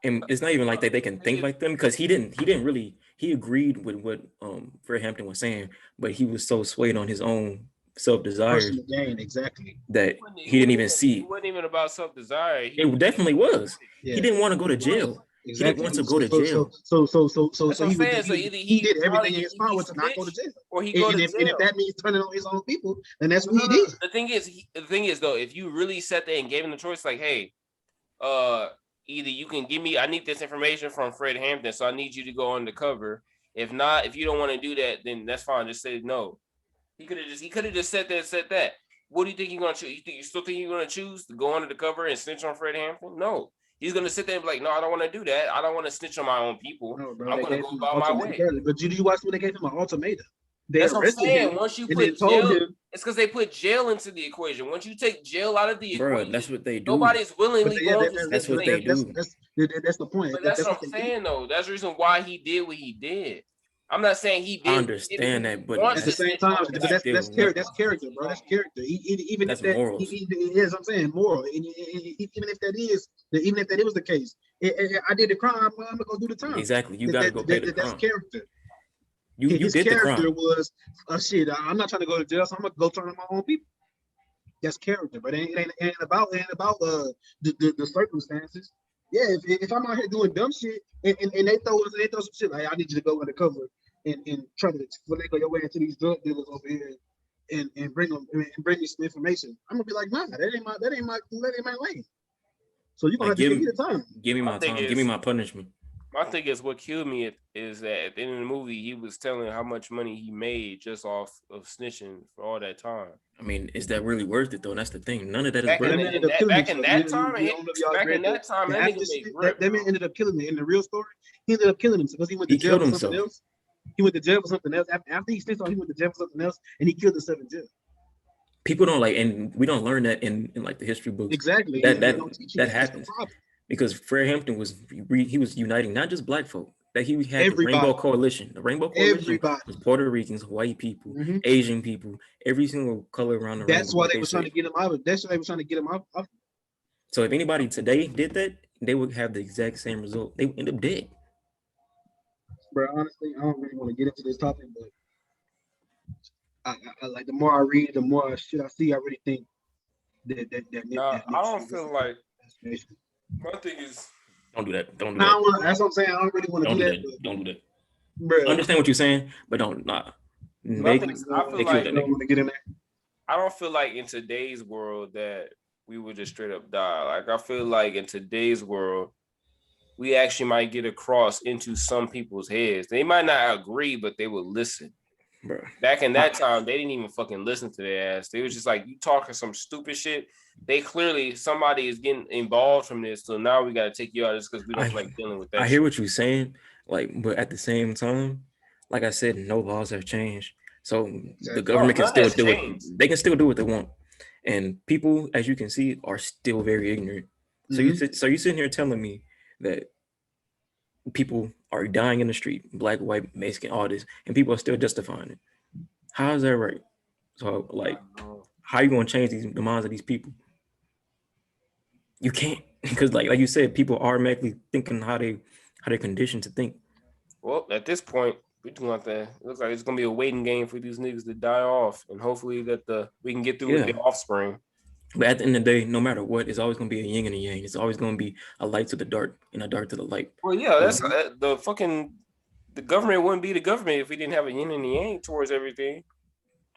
And it's not even like that they can think like them, because he agreed with what Fred Hampton was saying, but he was so swayed on his own self-desire exactly that he didn't even see it wasn't even about self-desire. It definitely was. He didn't want to go to jail. Exactly. He didn't want to go to jail. So he did everything in his power to not go to jail. Or he go to jail. And if that means turning on his own people, then that's what he did. The thing is though, if you really sat there and gave him the choice, like, hey, either you can give me, I need this information from Fred Hampton, so I need you to go undercover. If not, if you don't want to do that, then that's fine. Just say no. He could have just said that and said that. What do you think you're gonna choose? You still think you're gonna choose to go under the cover and snitch on Fred Hampton? No. He's gonna sit there and be like, no, I don't want to do that. I don't want to snitch on my own people. No, bro, I'm gonna go about my way. But did you watch when they gave him an ultimatum? That's what I'm saying. Once you put jail, it's because they put jail into the equation. Once you take jail out of the equation, that's what they do. Nobody's willingly going to. That's what they do. That's the point. But that's what I'm saying, though. That's the reason why he did what he did. I'm not saying he did. I understand that, but at the same time, that's character, bro. That's character. Even if that, yes, I'm saying moral. Even if that was the case, I did the crime. I'm gonna go do the time. Exactly. You gotta go pay the crime. That's character. You did the crime. Was shit. I'm not trying to go to jail, so I'm gonna go turn on my own people. That's character, but it ain't about the circumstances. Yeah, if I'm out here doing dumb shit and they throw some shit like, I need you to go undercover and try to finagle your way into these drug dealers over here and bring me some information, I'm gonna be like, nah, that ain't my lane. So you're gonna have to give me the time. Give me my time. Give me my punishment. My thing is, what killed me is that at the end of the movie, he was telling how much money he made just off of snitching for all that time. I mean, is that really worth it though? That's the thing. None of that is worth it. Back in that time, that man ended up killing me. In the real story, he ended up killing himself because he went to jail for something else. He went to jail for something else. After he snitched on, he went to jail for something else, and he killed himself in jail. People don't and we don't learn that in like the history books. Exactly. That happens. Because Fred Hampton was uniting not just black folk, that he had the Rainbow Coalition. The Rainbow Coalition was Puerto Ricans, white people, Asian people, every single color around the rainbow. That's why they were trying to get him out. That's why they were trying to get him out. So if anybody today did that, they would have the exact same result. They would end up dead. Bro, honestly, I don't really want to get into this topic, but I like the more I read, the more shit I see. I really think that I don't feel like. My thing is, don't do that. Don't do that. That's what I'm saying. I don't really want to do that. Don't do that. Bro. I understand what you're saying, but don't. Nah. I don't feel like in today's world that we would just straight up die. Like I feel like in today's world, we actually might get across into some people's heads. They might not agree, but they will listen. Bro. Back in that time, they didn't even fucking listen to their ass. They was just like, you talking some stupid shit. They clearly, somebody is getting involved from this. So now we got to take you out just because we don't feel like dealing with that. I hear what you're saying, but at the same time, like I said, no laws have changed. So the government can still do it. They can still do what they want. And people, as you can see, are still very ignorant. So you're sitting here telling me that people are dying in the street, black, white, Mexican, all this, and people are still justifying it. How is that right? So, like, how are you going to change the minds of these people? You can't, because, like you said, people are automatically thinking how they're conditioned to think. Well, at this point, we do want that. It looks like it's going to be a waiting game for these niggas to die off, and hopefully that we can get through with the offspring. But at the end of the day, no matter what, it's always going to be a yin and a yang. It's always going to be a light to the dark and a dark to the light. Well, yeah, that's the government wouldn't be the government if we didn't have a yin and a yang towards everything.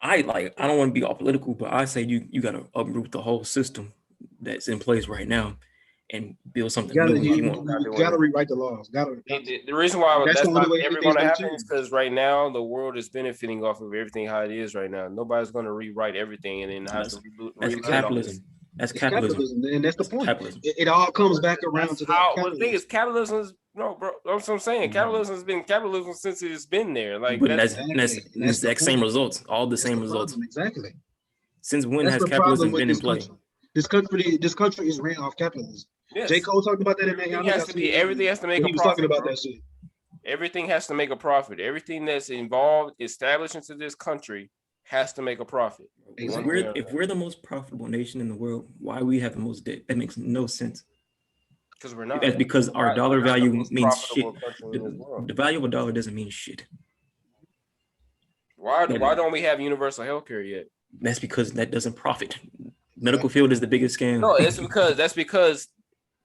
I don't want to be all political, but I say you got to uproot the whole system that's in place right now and build something new. You gotta rewrite the laws. The reason why that's not ever going to happen is because right now the world is benefiting off of everything how it is right now. Nobody's going to rewrite everything and then have to that's capitalism. That's capitalism, and that's the point. It all comes back around to that. The thing is, capitalism is bro. That's what I'm saying. Capitalism has been capitalism since it's been there. Like, but that's the exact same results. All the same results. Exactly. Since when has capitalism been in play? This country is ran off capitalism. Yes. J. Cole talked about that in that. Everything has to make a profit. He was talking about that shit. Everything has to make a profit. Everything that's involved, established into this country, has to make a profit. Exactly. If we're the most profitable nation in the world, why we have the most debt? That makes no sense. Because we're not. That's because our dollar value means shit. The value of a dollar doesn't mean shit. Why don't we have universal health care yet? That's because that doesn't profit. Medical field is the biggest scam. No, that's because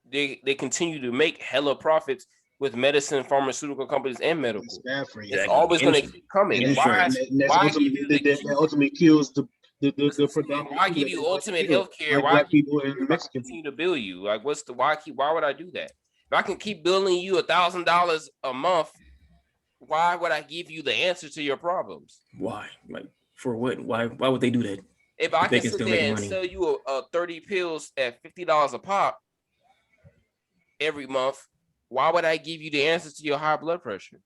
they continue to make hella profits with medicine, pharmaceutical companies, and medical. It's bad for you. It's always going to keep coming. That ultimately kills the why give you ultimate health care? Why people in Mexico continue to bill you? Like, why would I do that? If I can keep billing you $1,000 a month, why would I give you the answer to your problems? Why? Like, for what? Why would they do that? If I can sit there and sell you a 30 pills at $50 a pop every month, why would I give you the answer to your high blood pressure?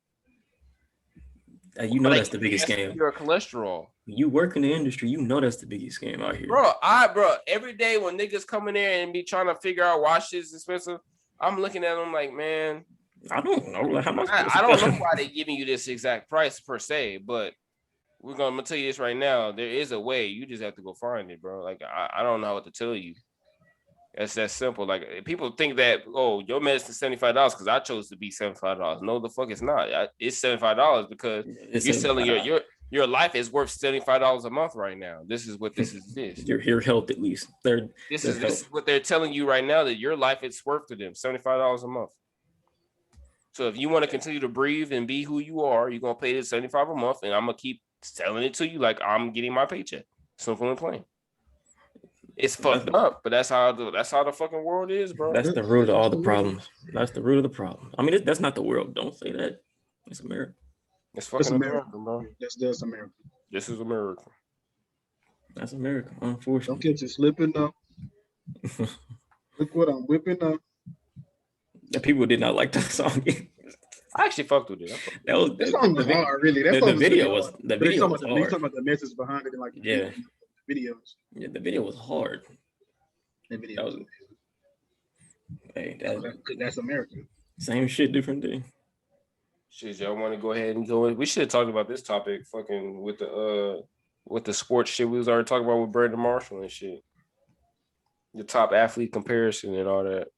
You know that's the biggest scam. Your cholesterol. You work in the industry, you know that's the biggest scam out here. Bro, every day when niggas come in there and be trying to figure out why shit's expensive, I'm looking at them like, man, I don't know. Like, I don't know why they're giving you this exact price per se, but I'm gonna tell you this right now. There is a way. You just have to go find it, bro. Like, I don't know what to tell you. It's that simple. Like, people think that, oh, your medicine's $75 because I chose to be $75. No, the fuck it's not. It's $75 because you're selling your life is worth $75 a month right now. This is what this is. Your health, at least. This is what they're telling you right now, that your life is worth to them, $75 a month. So if you want to continue to breathe and be who you are, you're gonna pay this $75 a month, and I'm gonna keep selling it to you like I'm getting my paycheck. Simple and plain. It's fucked up, but that's how the fucking world is, bro. That's the root of all the problems. That's the root of the problem. I mean, that's not the world. Don't say that. It's America. It's fucking America, bro. That's America. This is America. That's America, unfortunately. Don't get you slipping up. Look what I'm whipping up. The people did not like that song. I actually fucked with it. That song was hard, really. The video was hard. You're talking about the message behind it, and like videos. Yeah, the video was hard. The video was. Hey, that's America. Same shit, different day. Shit, y'all want to go ahead and go in? We should have talked about this topic, fucking with the sports shit we was already talking about with Brandon Marshall and shit. The top athlete comparison and all that.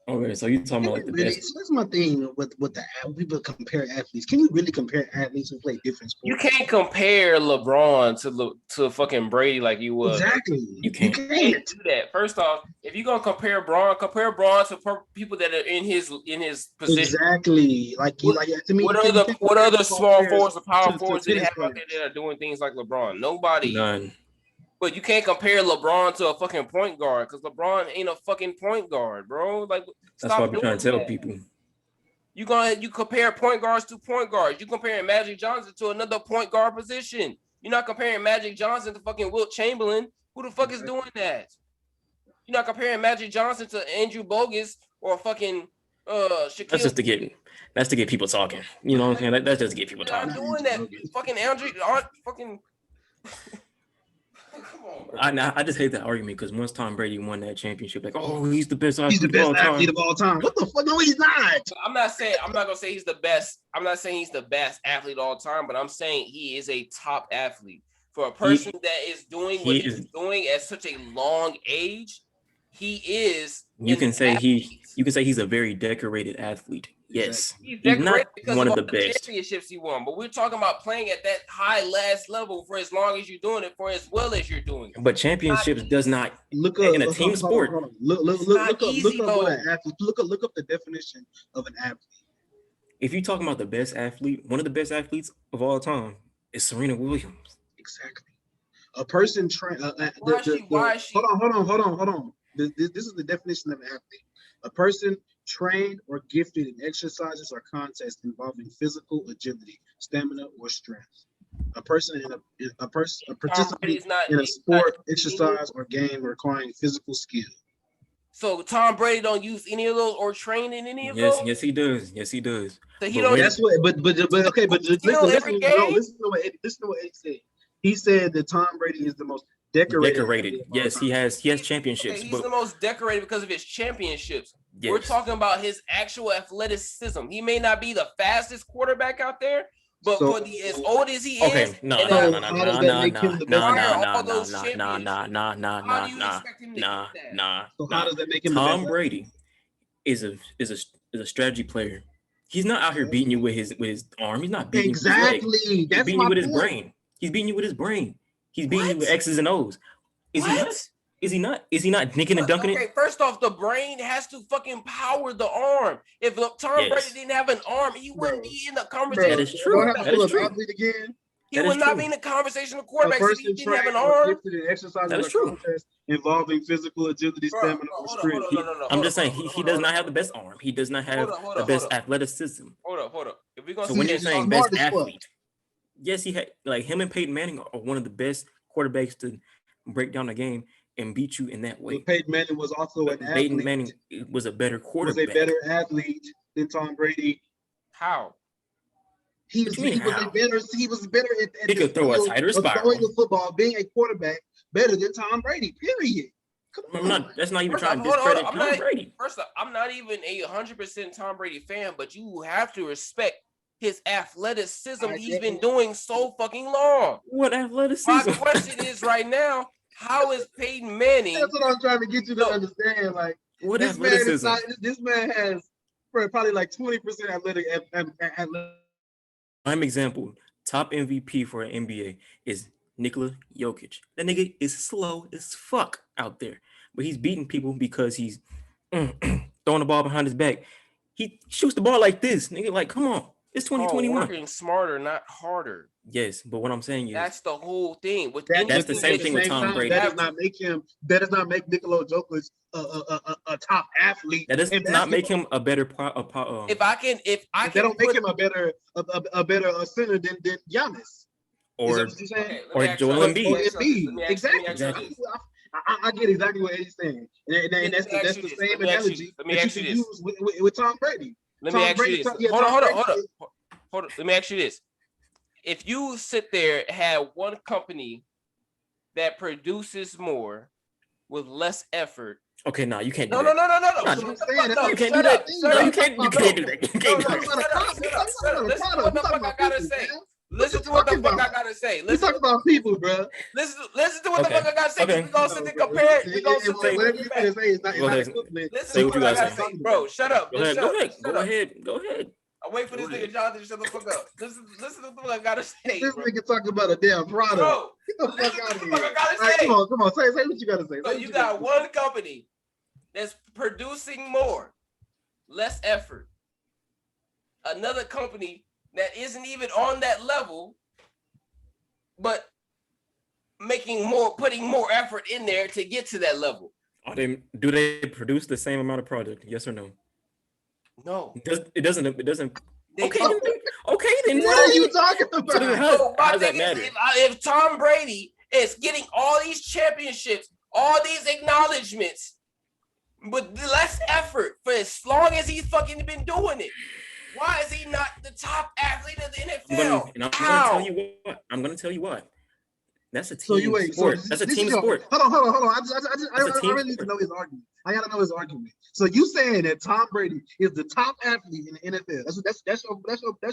Okay, so you talking about like the best. So that's my thing with the people compare athletes. Can you really compare athletes who play different sports? You can't compare LeBron to fucking Brady like you would. Exactly. You can't do that. First off, if you're gonna compare Braun to people that are in his position. Exactly. To me, what other small forwards or power forwards do they have out there that are doing things like LeBron? Nobody. None. But you can't compare LeBron to a fucking point guard because LeBron ain't a fucking point guard, bro. Like, that's why we're trying to tell people. You compare point guards to point guards. You comparing Magic Johnson to another point guard position. You're not comparing Magic Johnson to fucking Wilt Chamberlain. Who the fuck is doing that? You're not comparing Magic Johnson to Andrew Bogut or fucking Shaquille. That's to get people talking. You know what I'm saying? That's just to get people talking. I'm doing that. Fucking Andrew, fucking. I just hate that argument because once Tom Brady won that championship, like, oh, he's the best athlete of all time. What the fuck? No, he's not. I'm not gonna say he's the best. I'm not saying he's the best athlete of all time, but I'm saying he is a top athlete. For a person that is doing what he's doing at such a long age, he is. You can say he's a very decorated athlete. Yes, he's not one of the best championships he won, but we're talking about playing at that high last level for as long as you're doing it, for as well as you're doing it. But championships does not look up in a team sport. Look up the definition of an athlete. If you're talking about the best athlete, one of the best athletes of all time is Serena Williams. Exactly. A person train. Hold on. This is the definition of an athlete. A person trained or gifted in exercises or contests involving physical agility, stamina, or strength. A participant in a sport, exercise, or game requiring physical skill. So Tom Brady don't use any of those or train in any of those? Yes, he does. Yes, he does. So he don't. That's what. But okay. But listen to what Eddie said. He said that Tom Brady is the most decorated. Yes, he has championships. Okay, he's the most decorated because of his championships. Yes. We're talking about his actual athleticism. He may not be the fastest quarterback out there, but for as old as he is, no. So how does that make him? Tom Brady is a strategy player. He's not out here beating you with his arm. He's not beating you with his leg. He's beating you with his brain. He's beating you with his brain. He's beating you with X's and O's. Is he not? Is he not? Is he not nicking and dunking it? First off, the brain has to fucking power the arm. If Tom Brady didn't have an arm, he wouldn't be in the conversation. That is true. That is true. He would not be in the conversation of quarterbacks if he didn't have an arm. That is true. Involving physical agility, stamina, or strength. I'm just saying he does not have the best arm. He does not have the best athleticism. Hold up. If we're gonna so when you're saying best athlete, yes, he had like him and Peyton Manning are one of the best quarterbacks to break down the game and beat you in that way. But Peyton Manning was also an athlete. Peyton Manning was a better quarterback. Was a better athlete than Tom Brady. How? He was better at he could throw a tighter spiral. Throwing the football, being a quarterback, better than Tom Brady. Period. That's not even trying to discredit Tom Brady. First off, I'm not even 100% Tom Brady fan, but you have to respect his athleticism. He's been doing so fucking long. What athleticism? My question is right now, how is Peyton Manning? That's what I'm trying to get you to understand. Like, what athleticism? This man has probably like 20% athletic. Prime example, top MVP for an NBA is Nikola Jokic. That nigga is slow as fuck out there, but he's beating people because he's throwing the ball behind his back. He shoots the ball like this, nigga. Like, come on, it's 2021. Working smarter, not harder. Yes, but what I'm saying is that's the whole thing. That's the same thing with Tom Brady. That does not make Nikola Jokic a top athlete. That does not make him a better. If I can, they don't make him a better center than Giannis. Or Joel Embiid. Exactly. I get exactly what Eddie's saying, and that's the same analogy that you can use with Tom Brady. Let me ask you this. Hold on. Let me ask you this. If you sit there and have one company that produces more with less effort. Okay, no, you can't do that. No. You can't do that. You can't do that. Listen to what the fuck I gotta say. Listen to what the fuck I gotta say. Let's talk about people, bro. Listen to what the fuck I gotta say. We're gonna sit and compare it. We're gonna sit and whatever you gotta say is not listen to what I gotta say. Bro, shut up. Go ahead. I wait for this nigga Jonathan to shut the fuck up. Listen to what I gotta say. This nigga talking about a damn product. Bro, get the fuck out of here. I gotta say. Come on. Say what you gotta say. So you got one company that's producing more, less effort. Another company that isn't even on that level, but putting more effort in there to get to that level. Do they produce the same amount of product? Yes or no? No. It doesn't. Okay, then what are you talking about? How does that matter? If Tom Brady is getting all these championships, all these acknowledgments, with less effort for as long as he's fucking been doing it, why is he not the top athlete of the NFL? I'm gonna tell you what. That's a team sport. That's a team sport. Hold on. I really need to know his argument. I gotta know his argument. So you saying that Tom Brady is the top athlete in the NFL? That's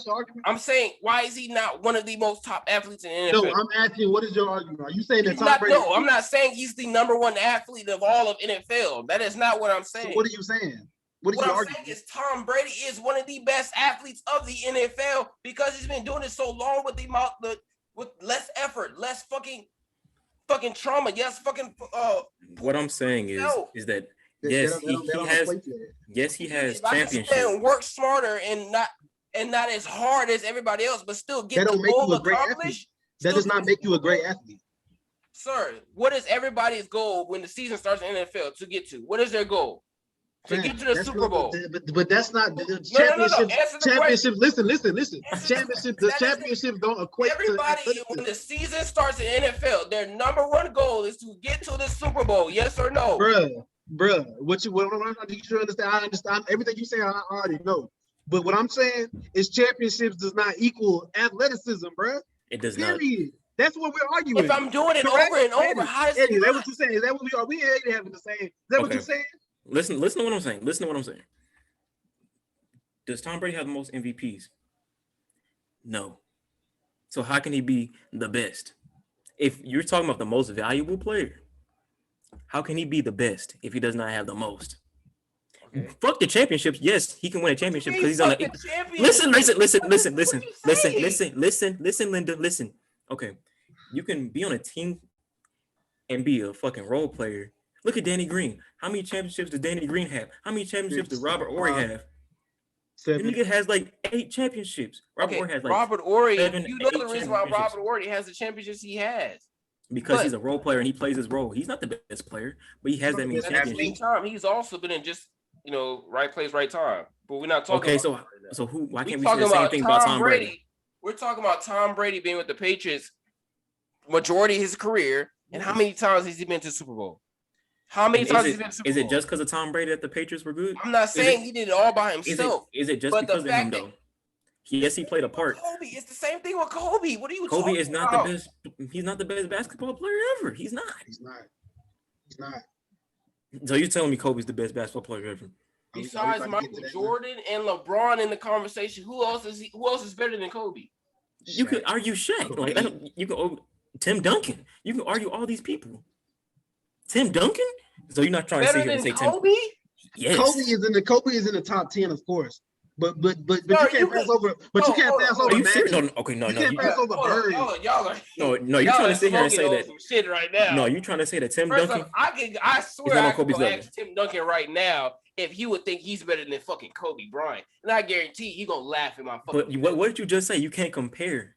your argument. I'm saying, why is he not one of the most top athletes in the NFL? No, I'm asking, what is your argument? Are you saying that Tom Brady? No, I'm not saying he's the number one athlete of all of NFL. That is not what I'm saying. So what are you saying? What I'm saying is Tom Brady is one of the best athletes of the NFL because he's been doing it so long with less effort, less fucking trauma. Yes, fucking. What I'm saying is that he has championships. Work smarter and not as hard as everybody else, but still get the goal accomplished. That does not make you a great athlete. Sir, what is everybody's goal when the season starts in the NFL to get to? What is their goal? To get to the Super Bowl. But that's not the championships. Championships. Listen. The championships don't equate everybody to when the season starts in NFL, their number one goal is to get to the Super Bowl. Yes or no? Bruh. What I need you to understand, I understand everything you say, I already know. But what I'm saying is championships does not equal athleticism, bruh. It does not. Period. That's what we're arguing. If I'm doing it over and over, how does Eddie, is that what you're saying? Is that what we are? We ain't having the same. Is that what you're saying? Listen to what I'm saying. Does Tom Brady have the most MVPs? No. So how can he be the best? If you're talking about the most valuable player, how can he be the best if he does not have the most? Okay. Fuck the championships. Yes, he can win a championship because he's on the Listen, Linda, listen. Okay. You can be on a team and be a fucking role player. Look at Danny Green. How many championships does Danny Green have? How many championships does Robert Horry have? 7. The nigga has like 8 championships. Robert Horry, you know the reason why Robert Horry has the championships he has. Because he's a role player and he plays his role. He's not the best player, but he has that many championships. He's also been in just right place, right time. But we're not talking. Okay, so who? Why can't we say the same thing about Tom Brady? We're talking about Tom Brady being with the Patriots majority of his career, and how many times has he been to the Super Bowl? How many times has he been to Super Bowl? Is it just because of Tom Brady that the Patriots were good? I'm not saying he did it all by himself. Is it just because of him though? Yes, he played a part. Kobe, it's the same thing with Kobe. What are you talking about? Kobe is not the best. He's not the best basketball player ever. He's not. So you're telling me Kobe's the best basketball player ever? Besides Michael Jordan and LeBron in the conversation, who else is better than Kobe? You could argue Shaq. Like you can Tim Duncan. You can argue all these people. Tim Duncan? So you're not trying to sit here and say Kobe? Yes. Kobe is in the top 10, of course. But you can't pass over. But you can't pass over. Are you serious? No. Okay, no. You can't pass over Bird. No. You're trying to sit here and say that. Some shit right now. No, you're trying to say that Tim Duncan. I swear I could ask Tim Duncan right now if he would think he's better than fucking Kobe Bryant, and I guarantee he gonna laugh in my fucking. But what did you just say? You can't compare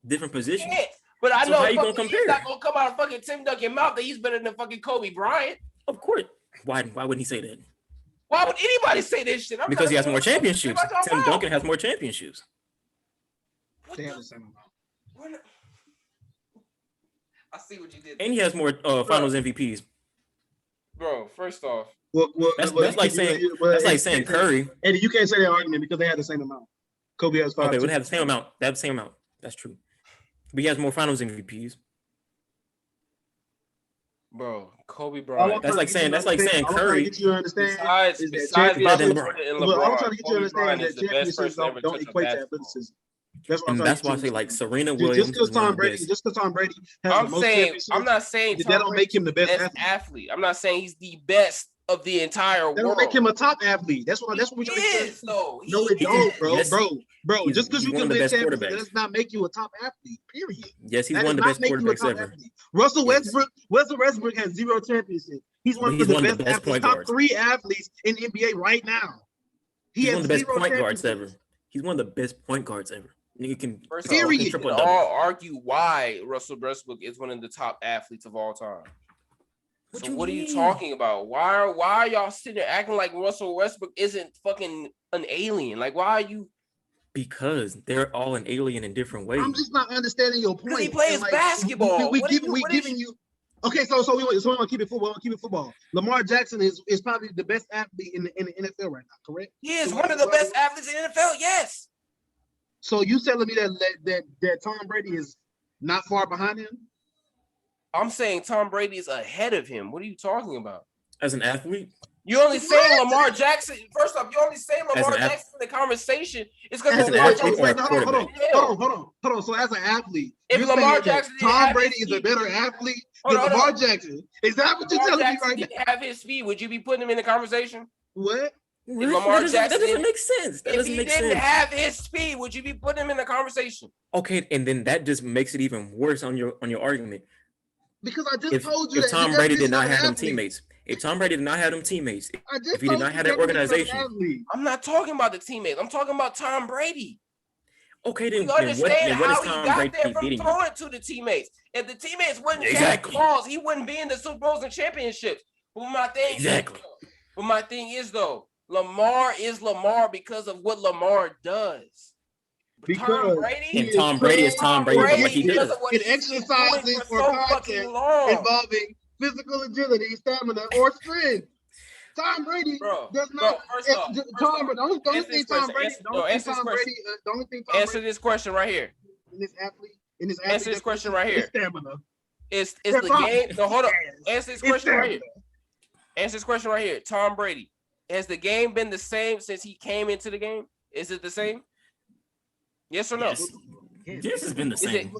different positions. But I know how you gonna compare? He's not gonna come out of fucking Tim Duncan mouth that he's better than fucking Kobe Bryant. Of course. Why wouldn't he say that? Why would anybody say this shit? Because he has more championships. Tim Duncan has more championships. They have the same amount. I see what you did. And he has more finals MVPs. Bro, first off. That's like saying Curry. Eddie, you can't say that argument because they have the same amount. Kobe has 5. Okay, we have the same amount. They have the same amount. That's true. But he has more finals MVPs. Bro, Kobe Bryant. That's like saying Curry. Besides LeBron and LeBron, I'm trying to get you to understand that championships don't equate to athleticism. That's why I say like Serena Williams. Just because Tom Brady has the most championships. I'm not saying that don't make him the best athlete. I'm not saying he's the best of the entire world. That don't make him a top athlete. That's what we're trying to say. No, it don't, bro. Yes, bro. Just because you can win championships does not make you a top athlete. Period. Yes, he's one of the best quarterbacks ever. Russell Westbrook has 0 championships. He's one of the best point top 3 athletes in the NBA right now. He's one of the best point guards ever. He's one of the best point guards ever. You can all argue why Russell Westbrook is one of the top athletes of all time. What are you talking about? Why are y'all sitting there acting like Russell Westbrook isn't fucking an alien? Like, why are you? Because they're all an alien in different ways. I'm just not understanding your point. He plays basketball. We giving you. Okay, so we want to keep it football. Football. Lamar Jackson is probably the best athlete in the NFL right now. Correct? He is one of the best athletes in the NFL. Yes. So you telling me that Tom Brady is not far behind him? I'm saying Tom Brady is ahead of him. What are you talking about? As an athlete? You only saying Lamar Jackson. First off, you only saying Lamar Jackson in the conversation. It's because hold on. So as an athlete, if Lamar Jackson, Tom Brady is a better athlete than Lamar Jackson. Is that what you're telling me right now? If have his speed, would you be putting him in the conversation? What? If Lamar Jackson, that doesn't make sense. If he didn't have his speed, would you be putting him in the conversation? Okay, and then that just makes it even worse on your argument. Because I just told you if Tom Brady did not have them teammates, if Tom Brady did not have them teammates, if he did not have that organization, I'm not talking about the teammates. I'm talking about Tom Brady. Okay, then you understand what how is he Tom got Brady there from beating? throwing to the teammates. If the teammates wouldn't catch balls, he wouldn't be in the Super Bowls and championships. But my thing is though, Lamar is Lamar because of what Lamar does. Because Tom Brady is Tom Brady for what he does. It exercises or content involving physical agility, stamina, or strength. Tom Brady does not. Answer this question right here. Answer this question right here. Stamina. Is the game? No, hold on. Answer this question right here. Answer this question right here. Tom Brady, has the game been the same since he came into the game? Is it the same? Yes or no? Yes, it's been the same.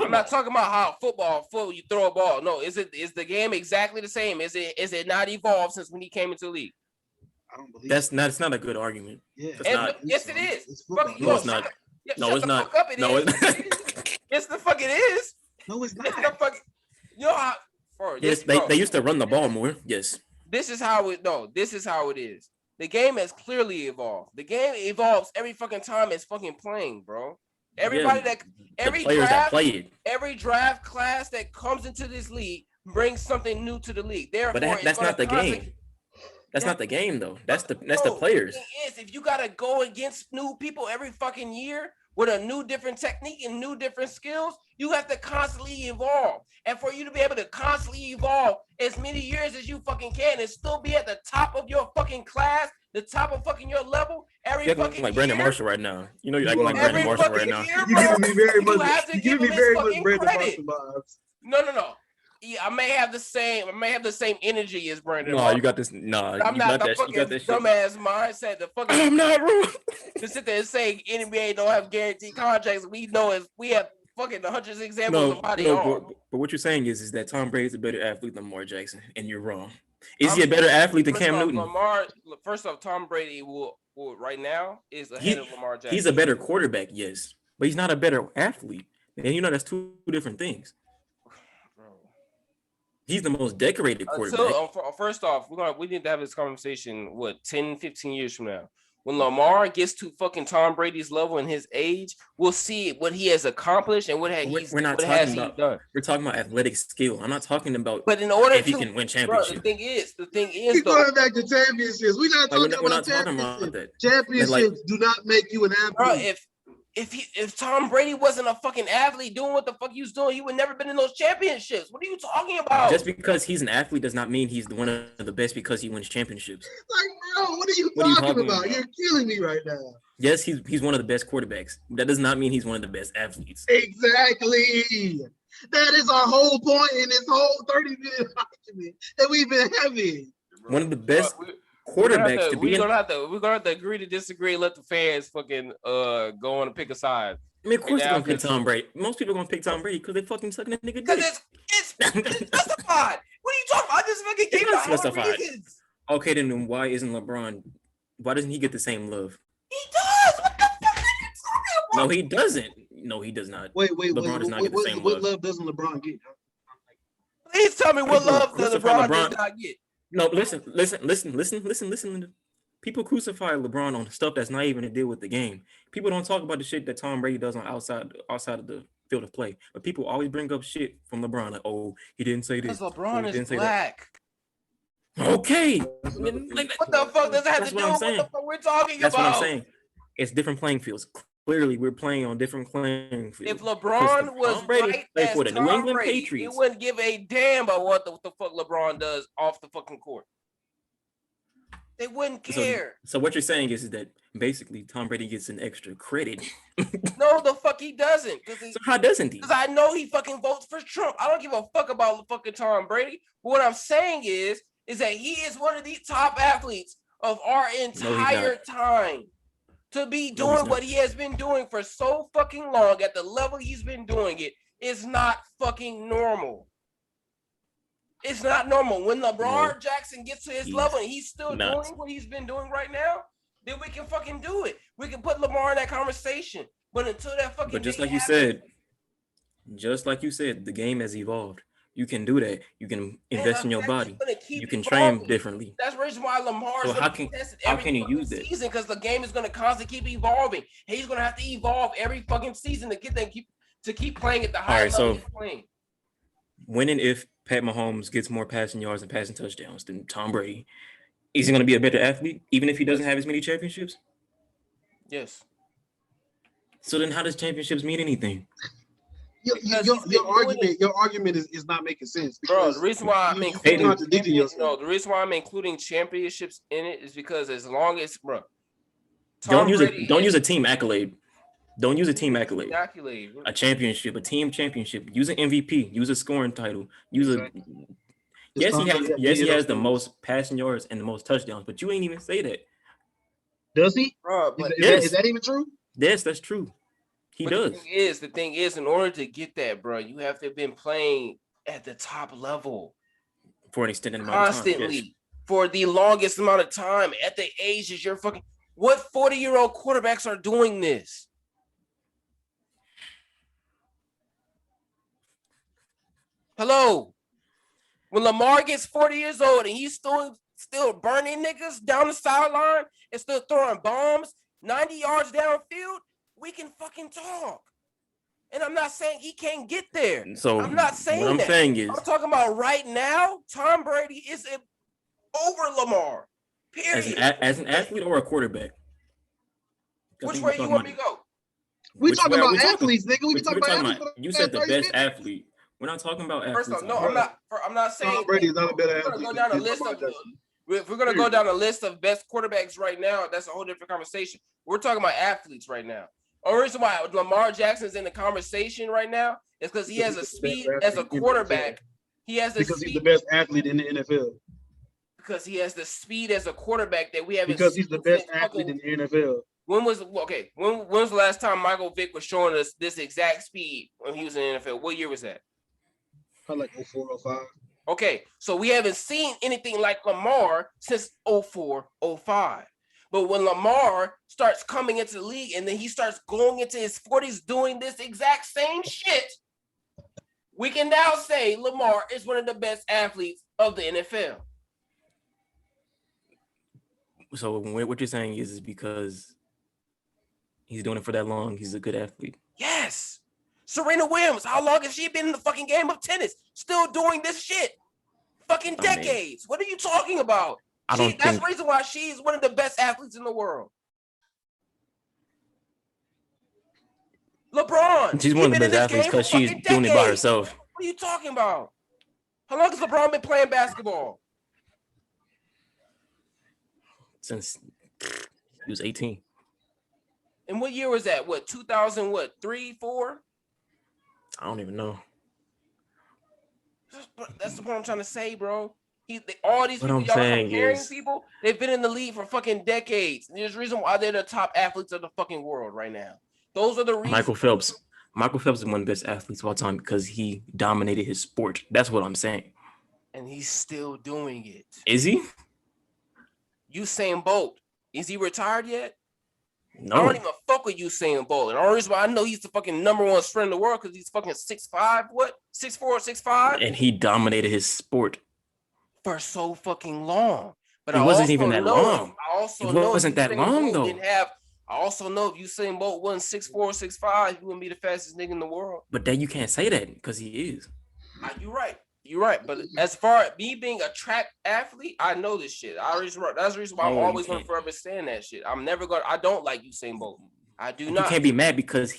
I'm not talking about how football you throw a ball. No, is the game exactly the same? Is it not evolved since when he came into the league? I don't believe that's not a good argument. Yeah, yes, it is. No, it's not. No, it's not. No, it's not. Yes, the fuck it is. No, it's not. It's the fuck. You know how? Yes, they used to run the ball more. Yes. This is how it is. The game has clearly evolved. The game evolves every fucking time it's fucking playing, bro. Every draft class that comes into this league brings something new to the league. Therefore, but that's not the game. That's not the game though. That's the players. The thing is, if you gotta go against new people every fucking year with a new different technique and new different skills, you have to constantly evolve. And for you to be able to constantly evolve as many years as you fucking can and still be at the top of your fucking class, the top of fucking your level, every you're fucking like Brandon Marshall right now. You know you're acting like Brandon Marshall right now. You give me very much Brandon Marshall vibes. No. Yeah, I may have the same energy as Brandon. No, you got this. No, I'm not the fucking dumbass mindset. The fucking I'm not wrong. To sit there and say NBA don't have guaranteed contracts, we have fucking hundreds of examples of how they are. But what you're saying is that Tom Brady is a better athlete than Lamar Jackson, and you're wrong. Is he a better athlete than Cam Newton? First off, Tom Brady will right now is ahead of Lamar Jackson. He's a better quarterback, yes, but he's not a better athlete. And that's two different things. He's the most decorated quarterback. First off, we need to have this conversation, 10, 15 years from now. When Lamar gets to fucking Tom Brady's level and his age, we'll see what he has accomplished and what has he done. We're talking about athletic skill. I'm not talking about but in order if he can win championships. The thing is, we're going back to championships. We're not talking about that. Championships do not make you an athlete. Bro, if Tom Brady wasn't a fucking athlete doing what the fuck he was doing, he would never been in those championships. What are you talking about? Just because he's an athlete does not mean he's one of the best because he wins championships. Like, bro, what are you talking about? You're killing me right now. Yes, he's one of the best quarterbacks. That does not mean he's one of the best athletes. Exactly. That is our whole point in this whole 30-minute argument that we've been having. One of the best quarterbacks to be in. We're gonna have to agree to disagree and let the fans fucking go on and pick a side. I mean, of course they're gonna pick Tom Brady. Most people are gonna pick Tom Brady because they fucking sucking that nigga dick. Because it's justified. What are you talking about? I just fucking gave out justified. Okay, then why isn't LeBron? Why doesn't he get the same love? He does. What the fuck are you talking about? No, he doesn't. No, he does not. Wait. LeBron does not get the same love. What love doesn't LeBron get? Please tell me what love does LeBron does not get. No, listen. People crucify LeBron on stuff that's not even to deal with the game. People don't talk about the shit that Tom Brady does on outside of the field of play. But people always bring up shit from LeBron, like, oh, he didn't say this. Because LeBron is black. Okay. What the fuck does that have to do with what the fuck we're talking about? That's what I'm saying. It's different playing fields. Clearly, we're playing on different playing fields. If LeBron was right as for the New England Brady, Patriots, he wouldn't give a damn about what the fuck LeBron does off the fucking court. They wouldn't care. So what you're saying is that basically Tom Brady gets an extra credit. No, the fuck he doesn't. So how doesn't he? Because I know he fucking votes for Trump. I don't give a fuck about fucking Tom Brady. But what I'm saying is that he is one of the top athletes of our entire time. To be doing what he has been doing for so fucking long at the level he's been doing it is not fucking normal. It's not normal. When LeBron Jackson gets to his level and he's still doing what he's been doing right now, then we can fucking do it. We can put Lamar in that conversation. But until that fucking just like you said, the game has evolved. You can do that. You can invest in your body. You can train differently. That's the reason why Lamar is going to be tested every use season, because the game is going to constantly keep evolving. He's going to have to evolve every fucking season to get them to keep playing at the high level he's playing. When and if Pat Mahomes gets more passing yards and passing touchdowns than Tom Brady, is he going to be a better athlete, even if he doesn't have as many championships? Yes. So then how does championships mean anything? Your argument is not making sense. Bro, the reason why I'm including championships in it is because as long as, bro, don't use a team accolade. Don't use a team accolade. A championship, a team championship. Use an MVP. Use a scoring title. He has the most passing yards and the most touchdowns, but you ain't even say that. Does he? Is that even true? Yes, that's true. He does. The thing is, in order to get that, bro, you have to have been playing at the top level for an extended amount of time. Constantly, for the longest amount of time at the ages you're fucking. What 40-year-old quarterbacks are doing this? Hello. When Lamar gets 40 years old and he's still burning niggas down the sideline and still throwing bombs 90 yards downfield, we can fucking talk. And I'm not saying he can't get there. So I'm not saying what I'm saying is, I'm talking about right now, Tom Brady is over Lamar. Period. As an athlete or a quarterback? Which way you want me to go? We're talking about athletes, nigga. We talking about you said the best athlete. We're not talking about athletes. First off, I'm not saying Tom Brady is not a better athlete. If we're gonna go down a list of best quarterbacks right now, that's a whole different conversation. We're talking about athletes right now. The reason why Lamar Jackson's in the conversation right now is because he has a speed as a quarterback. He's the best athlete in the NFL. Because he has the speed as a quarterback that we haven't. Because he's the best athlete in the NFL. When was the last time Michael Vick was showing us this exact speed when he was in the NFL? What year was that? Probably like 04, 05. Okay, so we haven't seen anything like Lamar since 04, 05. But when Lamar starts coming into the league and then he starts going into his 40s doing this exact same shit, we can now say Lamar is one of the best athletes of the NFL. So what you're saying is because he's doing it for that long, he's a good athlete. Yes. Serena Williams, how long has she been in the fucking game of tennis? Still doing this shit. Fucking decades. What are you talking about? That's the reason why she's one of the best athletes in the world. LeBron. She's one of the best athletes because she's doing it by herself. What are you talking about? How long has LeBron been playing basketball? Since he was 18. And what year was that? What, 2003, 4? I don't even know. That's the point I'm trying to say, bro. All these people, y'all are comparing people, they've been in the league for fucking decades. And there's a reason why they're the top athletes of the fucking world right now. Those are the reasons. Michael Phelps is one of the best athletes of all time because he dominated his sport. That's what I'm saying. And he's still doing it. Is he? Usain Bolt. Is he retired yet? No. I don't even fuck with Usain Bolt. And the only reason why I know he's the fucking number one sprint in the world because he's fucking 6'5", 6'4", 6'5". And he dominated his sport for so fucking long. But it wasn't even that long. It wasn't that long though. I also know if Usain Bolt wasn't 6'4", 6'5", he wouldn't be the fastest nigga in the world. But then you can't say that because he is. You're right. But as far as me being a track athlete, I know this shit. That's the reason why I'm always going to forever stand that shit. I don't like Usain Bolt. I do not. You can't be mad because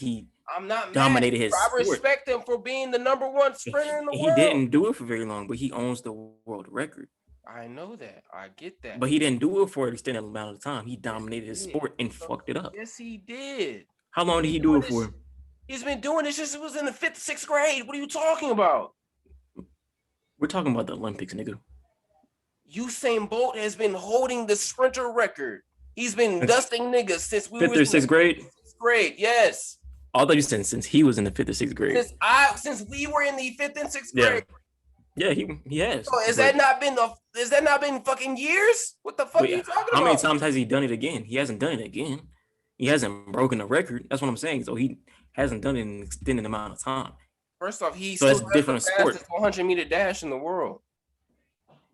I'm not dominated his sport. I respect him for being the number one sprinter in the world. He didn't do it for very long, but he owns the world record. I know that. I get that. But he didn't do it for an extended amount of time. He dominated his sport and fucked it up. Yes, he did. How long did he do it for? He's been doing this since he was in the 5th, 6th grade. What are you talking about? We're talking about the Olympics, nigga. Usain Bolt has been holding the sprinter record. He's been dusting niggas since we 5th or 6th grade? 6th grade, yes. I thought you said since he was in the 5th or 6th grade. Since we were in the 5th and 6th grade. Yeah, he has. So has that not been fucking years? What the fuck are you talking about? How many times has he done it again? He hasn't done it again. He hasn't broken a record. That's what I'm saying. So he hasn't done it in an extended amount of time. First off, he's so that's different sport. 100-meter dash in the world.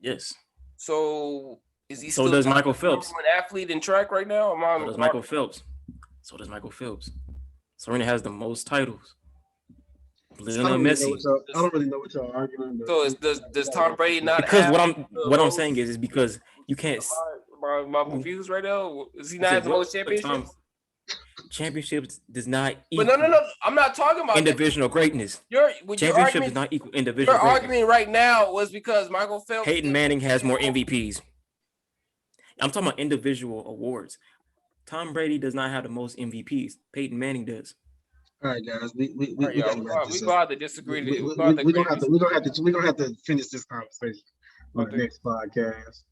Yes. So is he? So does Michael Phelps. An athlete in track right now? So does Michael Phelps. So does Michael Phelps. Serena has the most titles. Lionel Messi. I don't really know what y'all arguing. So does Tom Brady not? Because what I'm saying is because you can't. Am I confused right now? Is he not have the most championships? Championships does not equal. But no. I'm not talking about individual greatness. Championship does not equal individual greatness. Your argument right now was because Michael Phelps. Peyton Manning has more MVPs. I'm talking about individual awards. Tom Brady does not have the most MVPs. Peyton Manning does. All right, guys. We got to disagree. We're gonna have to finish this conversation on the next podcast.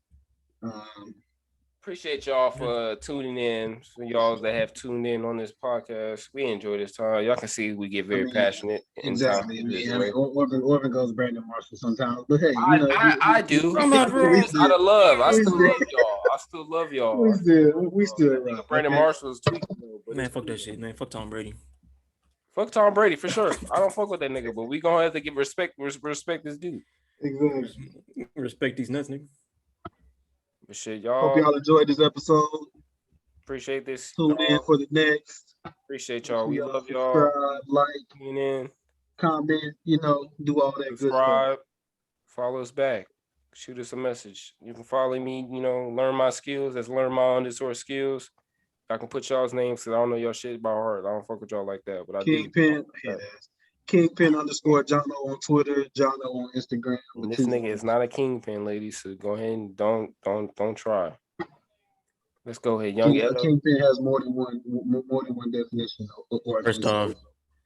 Appreciate y'all for tuning in. For y'all that have tuned in on this podcast, we enjoy this time. Y'all can see we get very passionate. Exactly. Orvin goes Brandon Marshall sometimes, but hey, I do. I'm not out of love. I still love y'all. We still Brandon Marshall is tweaking. Man, fuck that shit, man. Fuck Tom Brady. Fuck Tom Brady for sure. I don't fuck with that nigga, but we gonna have to give respect this dude. Exactly. Respect these nuts, nigga. But shit, y'all. Hope y'all enjoyed this episode. Appreciate this. Tune in for the next. Appreciate y'all. We love y'all. Subscribe, like, tune in, comment, do all that good stuff. Follow us back. Shoot us a message. You can follow me, learn my skills. That's learn my _skills. I can put y'all's names because I don't know y'all shit by heart. I don't fuck with y'all like that. But I Kingpin, Kingpin _Jono on Twitter, Jono on Instagram. This nigga is not a kingpin, ladies. So go ahead and don't try. Let's go ahead, young. Kingpin has more than one definition. First off,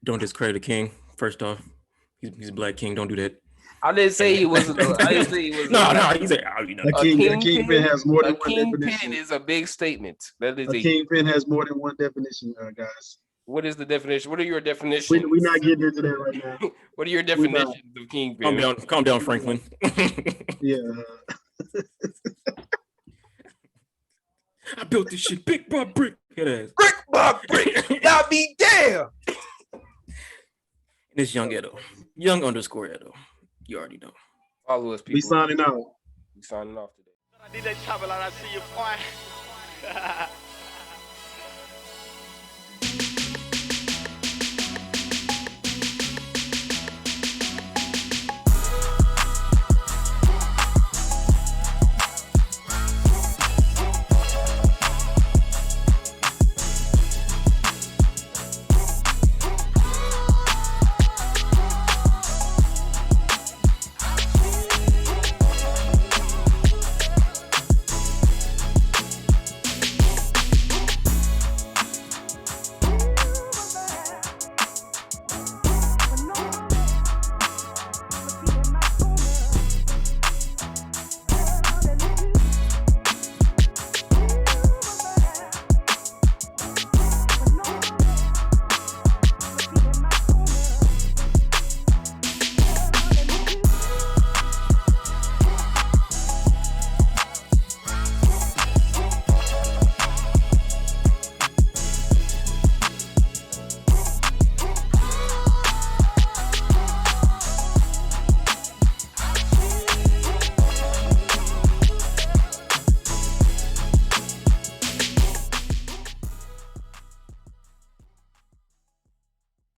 don't discredit a king. First off, he's a black king. Don't do that. I didn't say he was. I didn't say he was. No. He's a kingpin has more than one definition. Kingpin is a big statement. That is a kingpin has more than one definition, guys. What is the definition? What are your definitions? We're not getting into that right now. What are your definitions of kingpin? Calm down, Franklin. Yeah. I built this shit brick by brick. Brick by brick. Y'all be damn. And it's Young Edo. Young _Edo. You already know. Follow us, people. We signing out. We signing off today. I did that chopper like I see you, boy.